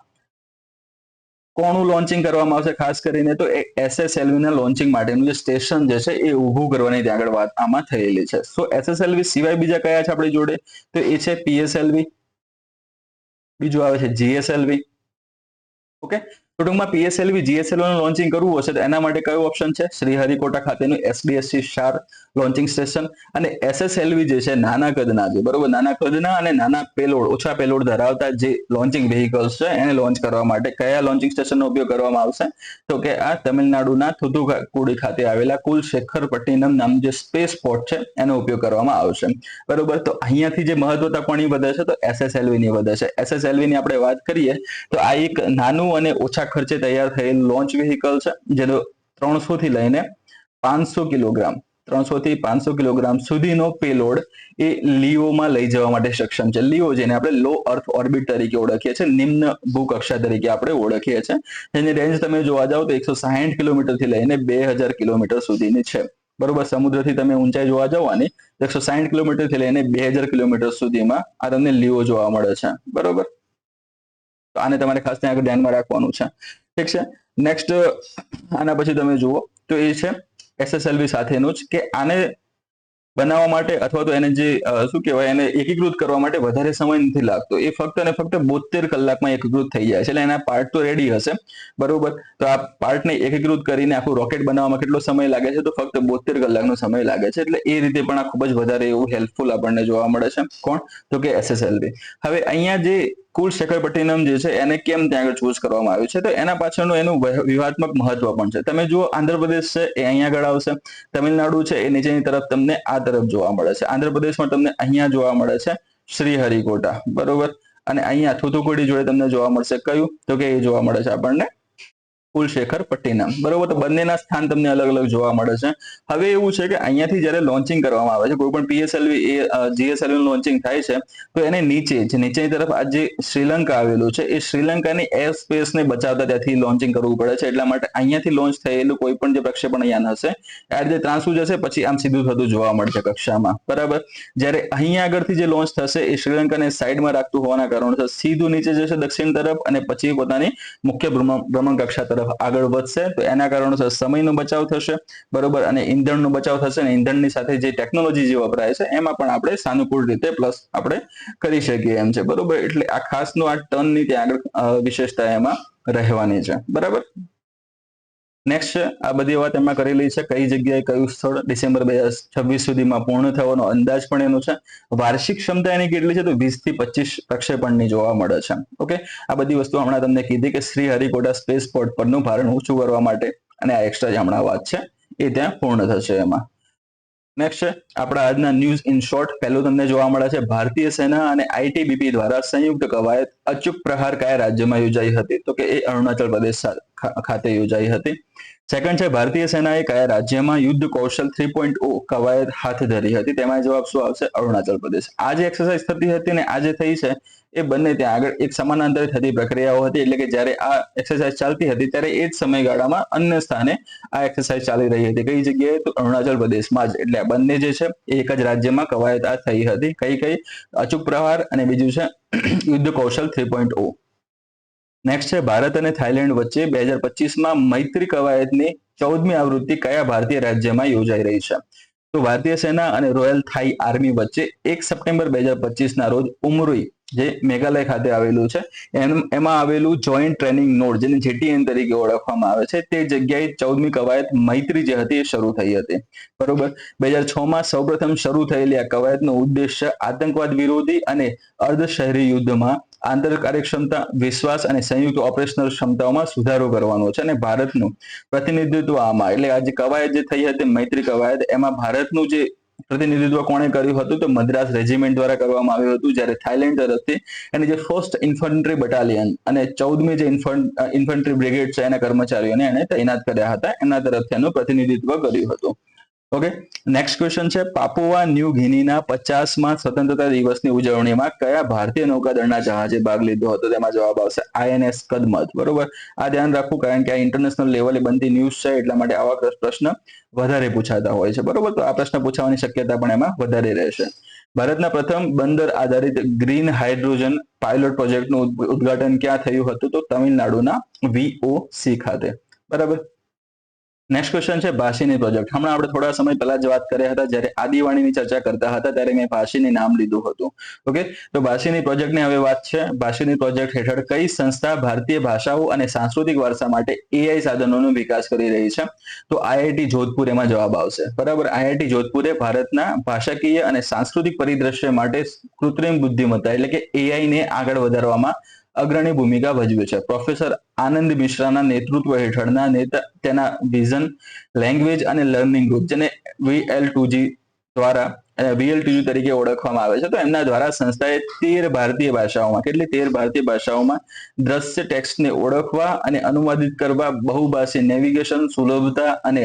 કોનું લોન્ચિંગ કરવામાં આવશે? ખાસ કરીને તો SSLV ના લોન્ચિંગ માટેનું જે સ્ટેશન જે છે એ ઊભું કરવાની ત્યાં આગળ વાત આમાં થયેલી છે. સો SSLV સિવાય બીજા કયા છે આપણી જોડે? તો એ છે PSLV, બીજું આવે છે GSLV. ઓકે, તો ટૂંકમાં PSLV, GSLV નું લોન્ચિંગ કરવું હશે તો એના માટે કયો ઓપ્શન છે? શ્રીહરિકોટા ખાતેનું SDSC શાર લોન્ચિંગ સ્ટેશન. અને SSLV જે છે નાના કદના છે બરોબર, નાના કદના અને નાના પેલોડ, ઓછા પેલોડ ધરાવતા જે લોન્ચિંગ વ્હીકલ્સ છે એને લોન્ચ કરવા માટે કયા લોન્ચિંગ સ્ટેશનનો ઉપયોગ કરવામાં આવશે? તો કે આ તમિલનાડુના થુથુકુડી ખાતે આવેલા કુલશેખરપટ્ટિનમ નામનું જે સ્પેસ પોર્ટ છે એનો ઉપયોગ કરવામાં આવશે બરોબર. તો અહીંયાથી જે મહત્વતા કોની વધે છે? તો SSLV ની વધે છે. SSLV ની આપણે વાત કરીએ તો આ એક નાનું અને ઓછા ખર્ચે તૈયાર થયેલ લોન્ચ વ્હીકલ છે, જેનો 300 થી લઈને 500 કિલોગ્રામ 300 થી 500 કિલોગ્રામ સુધીનો પેલોડ એ લીઓમાં લઈ જવા માટે સક્ષમ છે. લીઓ જેને આપણે લો અર્થ ઓર્બિટ તરીકે ઓળખીએ છીએ, નિમ્ન ભૂકક્ષા તરીકે આપણે ઓળખીએ છીએ, જેની રેન્જ તમે જોવા જાઓ તો 160 કિલોમીટર થી લઈને 2000 કિલોમીટર સુધીની છે બરોબર. સમુદ્રથી તમે ઊંચાઈ જોવા જાઓ આની 160 કિલોમીટર થી લઈને 2000 કિલોમીટર સુધીમાં આ તમને લીઓ જોવા મળે છે બરોબર. તો આને તમારે ખાસ ત્યાં આગળ ધ્યાનમાં રાખવાનું છે. ઠીક છે. નેક્સ્ટ આના પછી તમે જુઓ તો એ છે SSLV સાથેનું જ કે આને બનાવવા માટે અથવા તો એને જે શું કહેવાય, એને એકીકૃત કરવા માટે વધારે સમય નથી લાગતો. એ ફક્ત અને ફક્ત 72 કલાકમાં એકીકૃત થઈ જાય છે. એટલે એના પાર્ટ તો રેડી હશે બરોબર. તો આ પાર્ટને એકીકૃત કરીને આખું રોકેટ બનાવવામાં કેટલો સમય લાગે છે? તો ફક્ત 72 કલાકનો સમય લાગે છે. એટલે એ રીતે પણ આ ખૂબ જ વધારે એવું હેલ્પફુલ આપણને જોવા મળે છે. કોણ? તો કે SSLV. હવે અહીંયા જે કુલશેખરપટ્ટિનમ જે છે એને કેમ ત્યાં આગળ ચૂઝ કરવામાં આવ્યું છે? તો એના પાછળનું એનું વ્યૂહાત્મક મહત્વ પણ છે. તમે જુઓ આંધ્રપ્રદેશ છે એ અહીંયા આગળ આવશે, તમિલનાડુ છે એ નીચેની તરફ તમને આ તરફ જોવા મળે છે. આંધ્રપ્રદેશમાં તમને અહીંયા જોવા મળે છે શ્રીહરિકોટા બરોબર, અને અહીંયા થુથુકુડી જોડે તમને જોવા મળશે કયું? તો કે એ જોવા મળે છે આપણને કુલશેખર પટ્ટીનમ, બરોબર. તો બંનેના સ્થાન તમને અલગ અલગ જોવા મળે છે. હવે એવું છે કે અહીંયાથી જ્યારે લોન્ચિંગ કરવામાં આવે છે, કોઈ પણ પીએસએલવી જીએસએલવી લોન્ચિંગ થાય છે, તો એને નીચે જે નીચેની તરફ આ જે શ્રીલંકા આવેલું છે, એ શ્રીલંકાની એર સ્પેસને બચાવતા ત્યાંથી લોન્ચિંગ કરવું પડે છે. એટલા માટે અહીંયાથી લોન્ચ થયેલું કોઈ પણ જે પ્રક્ષેપણ અહીંયા હશે, આ રીતે ત્રાંસુ જશે, પછી આમ સીધું થતું જોવા મળશે કક્ષામાં, બરાબર. જ્યારે અહીંયા આગળથી જે લોન્ચ થશે એ શ્રીલંકાને સાઈડમાં રાખતું હોવાના કારણોસર સીધું નીચે જશે દક્ષિણ તરફ, અને પછી પોતાની મુખ્ય ભ્રમણ કક્ષા તરફ આગળ વધશે. તો એના કારણોસર સમયનો બચાવ થશે, બરોબર, અને ઈંધણનો બચાવ થશે, અને ઈંધણની સાથે જે ટેકનોલોજી જે વપરાય છે એમાં પણ આપણે સાનુકૂળ રીતે પ્લસ આપણે કરી શકીએ એમ છે, બરોબર. એટલે આ ખાસનો આ ટર્નની ત્યાં આગળ વિશેષતા એમાં રહેવાની છે, બરાબર. નેક્સ્ટ છે, આ બધી વાત એમાં કરેલી છે, કઈ જગ્યાએ કયું સ્થળ ડિસેમ્બર 2026 સુધીમાં પૂર્ણ થવાનો અંદાજ પણ એનો છે. વાર્ષિક ક્ષમતા એની કેટલી છે, તો 20 થી 25 પ્રક્ષેપણની જોવા મળે છે. ઓકે, આ બધી વસ્તુ હમણાં તમને કીધી કે શ્રીહરિકોટા સ્પેસ પોર્ટ પરનું ભારણ ઓછું કરવા માટે, અને આ એક્સ્ટ્રા જે હમણાં વાત છે એ ત્યાં પૂર્ણ થશે એમાં. નેક્સ્ટ છે આપણા આજના ન્યૂઝ ઇન શોર્ટ. પહેલું તમને જોવા મળે છે, ભારતીય સેના અને આઈટીબીપી દ્વારા સંયુક્ત કવાયત અચૂક પ્રહાર કયા રાજ્યમાં યોજાઈ હતી, તો કે એ અરુણાચલ પ્રદેશ ખાતે યોજાઈ હતી. સેકન્ડ છે, ભારતીય સેનાએ કયા રાજ્યમાં યુદ્ધ કૌશલ 3.0 કવાયત હાથ ધરી હતી, તેમાં જવાબ શું આવશે, અરુણાચલ પ્રદેશ. આ જે એક્સરસાઇઝ થતી હતી ને આ જે થઈ છે એ બંને ત્યાં આગળ એક સમાનાંતરે થતી પ્રક્રિયાઓ હતી. એટલે કે જ્યારે આ એક્સરસાઇઝ ચાલતી હતી ત્યારે એ જ સમયગાળામાં અન્ય સ્થાને આ એક્સરસાઇઝ ચાલી રહી હતી. કઈ જગ્યાએ, તો અરુણાચલ પ્રદેશમાં જ. એટલે આ બંને જે છે એ એક જ રાજ્યમાં કવાયત આ થઈ હતી. કઈ અચૂક પ્રહાર, અને બીજું છે યુદ્ધ કૌશલ 3.0. નેક્સ્ટ છે, ભારત અને થાઈલેન્ડ વચ્ચે 2025માં મૈત્રી કવાયતની 14મી આવૃત્તિ કયા ભારતીય રાજ્યમાં યોજાઈ રહી છે, તો ભારતીય સેના અને રોયલ થાઈ આર્મી વચ્ચે 1 સપ્ટેમ્બર 2025ના રોજ ઉમરોઈ, જે મેઘાલય ખાતે આવેલું છે, એમાં આવેલું જોઈન્ટ ટ્રેનિંગ નોડ, જેને જેટીએન તરીકે ઓળખવામાં આવે છે, તે જગ્યાએ 14મી કવાયત મૈત્રી જે હતી એ શરૂ થઈ હતી, બરોબર. 2006માં સૌપ્રથમ શરૂ થયેલી આ કવાયતનો ઉદ્દેશ્ય આતંકવાદ વિરોધી અને અર્ધ શહેરી યુદ્ધમાં આંતર કાર્યક્ષમતા, વિશ્વાસ અને સંયુક્ત ઓપરેશનલ ક્ષમતાઓમાં સુધારો કરવાનો છે, અને ભારતનું પ્રતિનિધિત્વ આમાં, એટલે આ જે કવાયત જે થઈ હતી મૈત્રી કવાયત, એમાં ભારતનું જે પ્રતિનિધિત્વ કોણે કર્યું હતું, તો મદ્રાસ રેજિમેન્ટ દ્વારા કરવામાં આવ્યું હતું. જ્યારે થાઈલેન્ડ તરફથી એની જે ફર્સ્ટ ઇન્ફન્ટ્રી બટાલિયન અને 14મી જે ઇન્ફન્ટ્રી બ્રિગેડ છે એના કર્મચારીઓને એને તૈનાત કર્યા હતા, એના તરફથી એનું પ્રતિનિધિત્વ કર્યું હતું. ઓકે, નેક્સ્ટ ક્વેશ્ચન છે, પાપુઆ ન્યૂ ગિનીના 50માં સ્વતંત્રતા દિવસની ઉજવણીમાં કયા ભારતીય નૌકાદળના જહાજે ભાગ લીધો હતો, તેમાં જવાબ આવશે આઈએનએસ કદમત, બરોબર. આ ધ્યાન રાખવું, કારણ કે આ ઇન્ટરનેશનલ લેવલે બનતી ન્યૂઝ છે, એટલા માટે આવા પ્રશ્ન વધારે પૂછાતા હોય છે, બરોબર. તો આ પ્રશ્ન પૂછવાની શક્યતા પણ એમાં વધારે રહેશે. ભારતના પ્રથમ બંદર આધારિત ગ્રીન હાઇડ્રોજન પાયલોટ પ્રોજેક્ટનું ઉદ્ઘાટન ક્યાં થયું હતું, તો તમિલનાડુના VOC ખાતે, બરાબર. નેક્સ્ટ ક્વેશ્ચન છે, ભાષીની પ્રોજેક્ટ. હમણાં આપણે થોડા સમય પહેલા જ વાત કર્યા હતા, જ્યારે આદિવાણીની ચર્ચા કરતા હતા ત્યારે મેં ભાષીની નામ લીધું હતું. ઓકે, તો ભાષીની પ્રોજેક્ટની હવે વાત છે. ભાષીની પ્રોજેક્ટ હેઠળ કઈ સંસ્થા ભારતીય ભાષાઓ અને સાંસ્કૃતિક વારસા માટે AI સાધનોનો વિકાસ કરી રહી છે, તો આઈઆઈટી જોધપુર એમાં જવાબ આવશે, બરાબર. આઈઆઈટી જોધપુરે ભારતના ભાષાકીય અને સાંસ્કૃતિક પરિદ્રશ્ય માટે કૃત્રિમ બુદ્ધિમત્તા એટલે કે AI ને આગળ વધારવામાં અગ્રણી ભૂમિકા ભજવી છે. પ્રોફેસર આનંદ મિશ્રાના નેતૃત્વ હેઠળના તેના વિઝન લેંગ્વેજ અને લર્નિંગ ગ્રુપ, જેને VL2G દ્વારા VL2G તરીકે ઓળખવામાં આવે છે, તો એમના દ્વારા સંસ્થાએ 13 ભારતીય ભાષાઓમાં, કેટલી 13 ભારતીય ભાષાઓમાં દ્રશ્ય ટેક્સ્ટને ઓળખવા અને અનુવાદિત કરવા, બહુભાષી નેવિગેશન, સુલભતા અને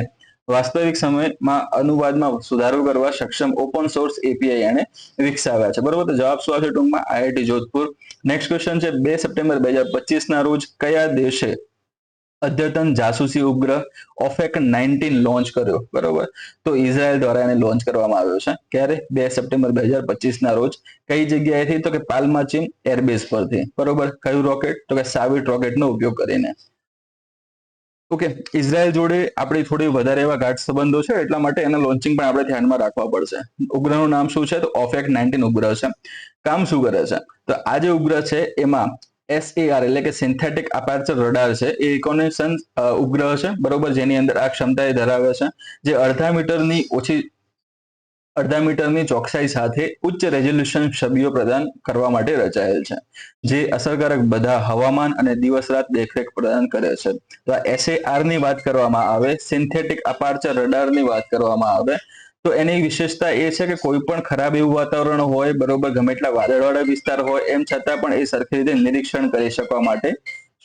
વાસ્તવિક સમયમાં અનુવાદમાં સુધારો કરવા સક્ષમ ઓપન સોર્સ API એને વિકસાવ્યા છે, બરોબર. તો જવાબ શું આવશે ટૂંકમાં, આઈઆઈટી જોધપુર. નેક્સ્ટ ક્વેશ્ચન છે, 2 સપ્ટેમ્બર 2025ના રોજ કયા દેશે અદ્યતન જાસૂસી ઉપગ્રહ OFAC 19 લોન્ચ કર્યો, બરોબર. તો ઇઝરાયલ દ્વારા એને લોન્ચ કરવામાં આવ્યો છે. ક્યારે, 2 સપ્ટેમ્બર 2025ના રોજ. કઈ જગ્યાએથી, તો કે પાલ્માચીમ એરબેઝ પરથી, બરોબર. કયું રોકેટ, તો કે સાવિટ રોકેટનો ઉપયોગ કરીને. ઓકે, ઇઝરાયલ જોડે આપણી થોડી વધારે એવા ગાઢ સંબંધો છે, એટલા માટે એના લોન્ચિંગ પણ આપણે ધ્યાનમાં રાખવા પડશે. ઉપગ્રહનું નામ શું છે, તો OFAC 19 ઉપગ્રહ છે. કામ શું કરે છે, તો આ જે ઉપગ્રહ છે એમાં SAR એટલે કે સિન્થેટિક અપેર્ચર રડાર છે, એ રિકોનેસન્સ ઉપગ્રહ છે, બરોબર, જેની અંદર આ ક્ષમતા ધરાવે છે, જે અડધા મીટરની ચોકસાઈ સાથે ઉચ્ચ રેઝોલ્યુશન છબીઓ પ્રદાન કરવા માટે રચાયેલ છે, જે અસરકારક બધા હવામાન અને દિવસ રાત દેખરેખ પ્રદાન કરે છે. તો આ SAR ની વાત કરવામાં આવે, સિન્થેટિક અપાર્ચર રડારની વાત કરવામાં આવે, તો એની વિશેષતા એ છે કે કોઈ પણ ખરાબ એવું વાતાવરણ હોય, બરોબર, ગમે એટલા વાદળવાળા વિસ્તાર હોય, એમ છતાં પણ એ સરખી રીતે નિરીક્ષણ કરી શકવા માટે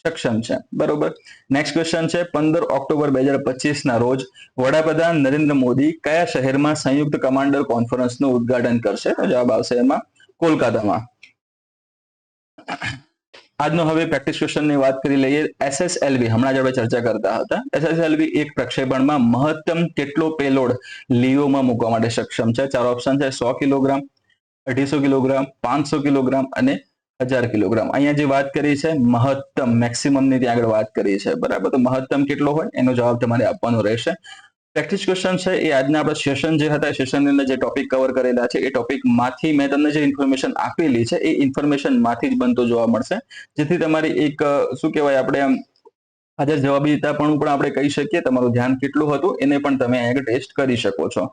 સક્ષમ છે, બરોબર. નેક્સ્ટ ક્વેશ્ચન છે 15 ઓક્ટોબર 2025 ના રોજ વડાપ્રધાન નરેન્દ્ર મોદી કયા શહેરમાં સંયુક્ત કમાન્ડર કોન્ફરન્સનું ઉદ્ઘાટન કરશે? તો જવાબ આવશે એમાં કોલકાતામાં. આજનો હવે પ્રેક્ટિસ ક્વેશ્ચનની વાત કરી લઈએ. SSLV હમણાં જ આપણે ચર્ચા કરતા હતા. SSLV એક પ્રક્ષેપણમાં મહત્તમ કેટલો પેલોડ લીઓમાં મૂકવા માટે સક્ષમ છે? ચાર ઓપ્શન છે: 100 કિલોગ્રામ, 250 કિલોગ્રામ, 500 કિલોગ્રામ અને 1000 કિલોગ્રામ. અહીંયા જે વાત કરી છે મહત્તમ, મેક્સિમમ ની ત્યાં આગળ વાત કરી છે, બરાબર. તો મહત્તમ કેટલો હોય એનો જવાબ તમારે આપવાનો રહેશે. પ્રેક્ટિસ ક્વેશ્ચન છે એ આજના આપણા સેશન જે હતા, સેશનની અંદર જે ટોપિક કવર કરેલા છે એ ટોપિકમાંથી મેં તમને જે ઇન્ફોર્મેશન આપેલી છે એ ઇન્ફોર્મેશનમાંથી જ બનતો જોવા મળશે, જેથી તમારી એક શું કહેવાય આપણે આમ હાજર જવાબીતા પણ આપણે કહી શકીએ. તમારું ધ્યાન કેટલું હતું એને પણ તમે અહીંયા ટેસ્ટ કરી શકો છો.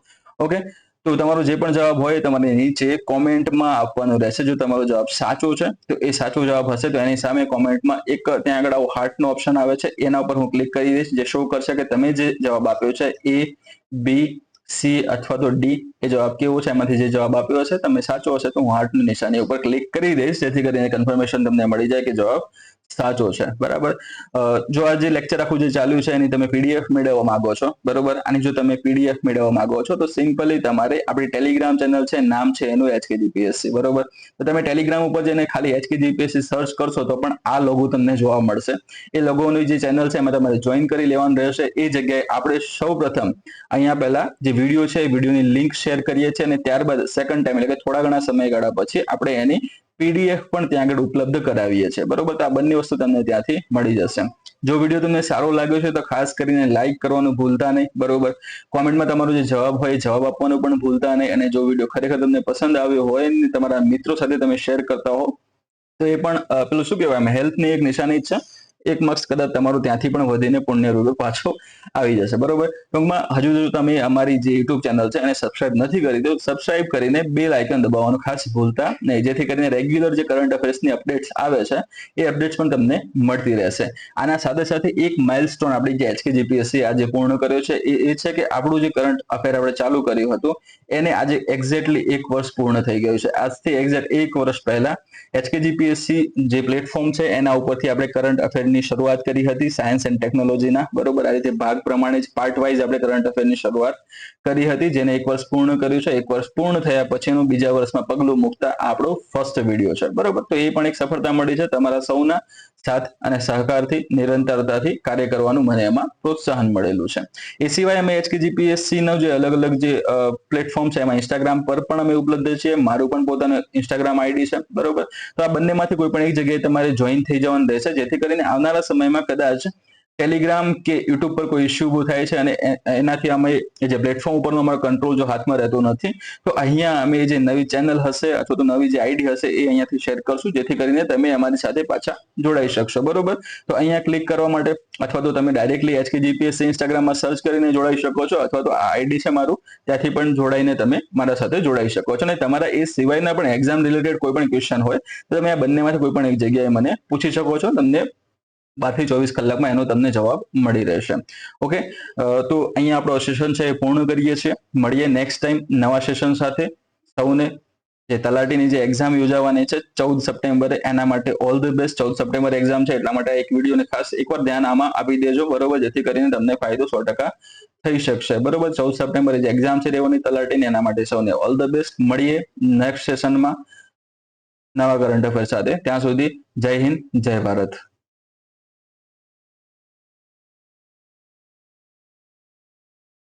ઓકે, તો તમારો જે પણ જવાબ હોય તમારે નીચે કોમેન્ટમાં આપવાનો રહેશે. જો તમારો જવાબ સાચો છે તો એ સાચો જવાબ હશે તો એની સામે કોમેન્ટમાં એક ત્યાં આગળ આવો હાર્ટનો ઓપ્શન આવે છે, એના ઉપર હું ક્લિક કરી દઈશ, જે શો કરશે કે તમે જે જવાબ આપ્યો છે એ, બી, સી અથવા તો ડી એ જવાબ કેવો છે, એમાંથી જે જવાબ આપ્યો હશે તમે સાચો હશે તો હું હાર્ટની નિશાની ઉપર ક્લિક કરી દઈશ, જેથી કરીને કન્ફર્મેશન તમને મળી જાય કે જવાબ સાચો છે, બરાબર. જો આ જે લેક્ચર આખું જે ચાલ્યું છે એની તમે પીડીએફ મેળવવા માંગો છો, બરોબર, અને જો તમે પીડીએફ મેળવવા માંગો છો તો સિમ્પલી તમારે આપણી ટેલિગ્રામ ચેનલ છે, નામ છે એનું HKGPSC, બરોબર. તો તમે ટેલિગ્રામ ઉપર જઈને ખાલી HKGPSC સર્ચ કરશો તો પણ આ લોગો તમને જોવા મળશે. એ લોગોની જે ચેનલ છે એમાં તમારે જોઈન કરી લેવાનું રહેશે. એ જગ્યાએ આપણે સૌપ્રથમ અહીંયા પહેલા જે વિડીયો છે એ વિડીયોની લિંક શેર કરીએ છીએ અને ત્યારબાદ સેકન્ડ ટાઈમ એટલે કે થોડા ઘણા સમયગાળા પછી આપણે એની PDF પણ ત્યાં આગળ ઉપલબ્ધ કરાવીએ છીએ, બરોબર. તો આ બંને વસ્તુ તમને ત્યાંથી મળી જશે. જો વિડીયો તમને સારો લાગ્યો છે તો ખાસ કરીને લાઈક કરવાનું ભૂલતા નહીં, બરોબર. કોમેન્ટમાં તમારો જે જવાબ હોય જવાબ આપવાનું પણ ભૂલતા નહીં, અને જો વિડીયો ખરેખર તમને પસંદ આવ્યો હોય અને તમારા મિત્રો સાથે તમે શેર કરતા હો તો એ પણ પેલું શું કહેવાય હેલ્થની એક નિશાની જ છે. એક માર્ક્સ કદાચ તમારું ત્યાંથી પણ વધીને પુણ્ય રૂપે પાછો આવી જશે, બરોબર. ટૂંકમાં હજુ જો તમે અમારી જે યુટ્યુબ ચેનલ છે એને સબસ્ક્રાઇબ નથી કરી તો સબસ્ક્રાઇબ કરીને બેલ આઇકન દબાવવાનું ખાસ ભૂલતા નહીં, જેથી કરીને રેગ્યુલર જે કરંટ અફેર્સની અપડેટ્સ આવે છે એ અપડેટ્સ પણ તમને મળતી રહેશે. આના સાથે સાથે એક માઇલસ્ટોન આપણી જે HKGPSC આજે પૂર્ણ કર્યો છે એ છે કે આપણું જે કરંટ અફેર આપણે ચાલુ કર્યું હતું એને આજે એક્ઝેક્ટલી 1 વર્ષ પૂર્ણ થઈ ગયું છે. આજથી એક્ઝેક્ટ 1 વર્ષ પહેલા HKGPSC જે પ્લેટફોર્મ છે એના ઉપરથી આપણે કરંટ અફેરની શરૂઆત કરી હતી, સાયન્સ એન્ડ ટેકનોલોજીના, બરોબર. આ રીતે ભાગ પ્રમાણે જ પાર્ટ વાઇઝ આપણે કરંટ અફેરની શરૂઆત કરી હતી, જેને 1 વર્ષ પૂર્ણ કર્યું છે. 1 વર્ષ પૂર્ણ થયા પછીનું બીજા વર્ષમાં પગલું મૂકતા આપણો ફર્સ્ટ વિડીયો છે, બરોબર. તો એ પણ એક સફળતા મળી છે. તમારા સૌના સાથ અને સહકારથી, નિરંતરતાથી કાર્ય કરવાનું મને એમાં પ્રોત્સાહન મળેલું છે. એ સિવાય અમે HKGPSC નો જે અલગ અલગ જે પ્લેટફોર્મ છે એમાં ઇન્સ્ટાગ્રામ પર પણ અમે ઉપલબ્ધ છીએ. મારું પણ પોતાનું ઇન્સ્ટાગ્રામ આઈડી છે, બરોબર. તો આ બંનેમાંથી કોઈ પણ એક જગ્યાએ તમારે જોઈન થઈ જવાનું રહેશે, જેથી કરીને આવનારા સમયમાં કદાચ ટેલિગ્રામ કે યુટ્યુબ પર કોઈ ઇશ્યુ ઉભો થાય છે અને એનાથી અમે જે પ્લેટફોર્મ ઉપરનો અમારો કંટ્રોલ જો હાથમાં રહેતો નથી તો અહીંયા અમે જે નવી ચેનલ હશે અથવા તો નવી જે આઈડી હશે એ અહીંયાથી શેર કરશું, જેથી કરીને તમે અમારી સાથે પાછા જોડાઈ શકશો, બરોબર. તો અહીંયા ક્લિક કરવા માટે અથવા તો તમે ડાયરેક્ટલી HKGPSC ઇન્સ્ટાગ્રામમાં સર્ચ કરીને જોડાઈ શકો છો, અથવા તો આ આઈડી છે મારું ત્યાંથી પણ જોડાઈને તમે મારા સાથે જોડાઈ શકો છો. અને તમારા એ સિવાયના પણ એક્ઝામ રિલેટેડ કોઈ પણ ક્વેશ્ચન હોય તો તમે આ બંનેમાંથી કોઈ પણ એક જગ્યાએ મને પૂછી શકો છો. તમને 12 થી 24 કલાકમાં એનો તમને જવાબ મળી રહેશે. ઓકે, તો અહીંયા આપણો સેશન છે એ પૂર્ણ કરીએ છીએ. મળીએ નેક્સ્ટ ટાઈમ નવા સેશન સાથે. સૌને જે તલાટીની જે એક્ઝામ યોજાવાની છે 14 સપ્ટેમ્બરે, એના માટે all the best. 14 September exam છે એટલા માટે એક વિડીયોને ખાસ એકવાર ધ્યાન આમાં આપી દેજો, બરોબર, જેથી કરીને તમને ફાયદો 100% થઈ શકશે, બરોબર. 14 સપ્ટેમ્બરે જે એક્ઝામ છે રેવાની તલાટીની, એના માટે સૌને ઓલ ધ બેસ્ટ. મળીએ નેક્સ્ટ સેશનમાં નવા કરંટ અફેર સાથે. ત્યાં સુધી જય હિન્દ, જય ભારત.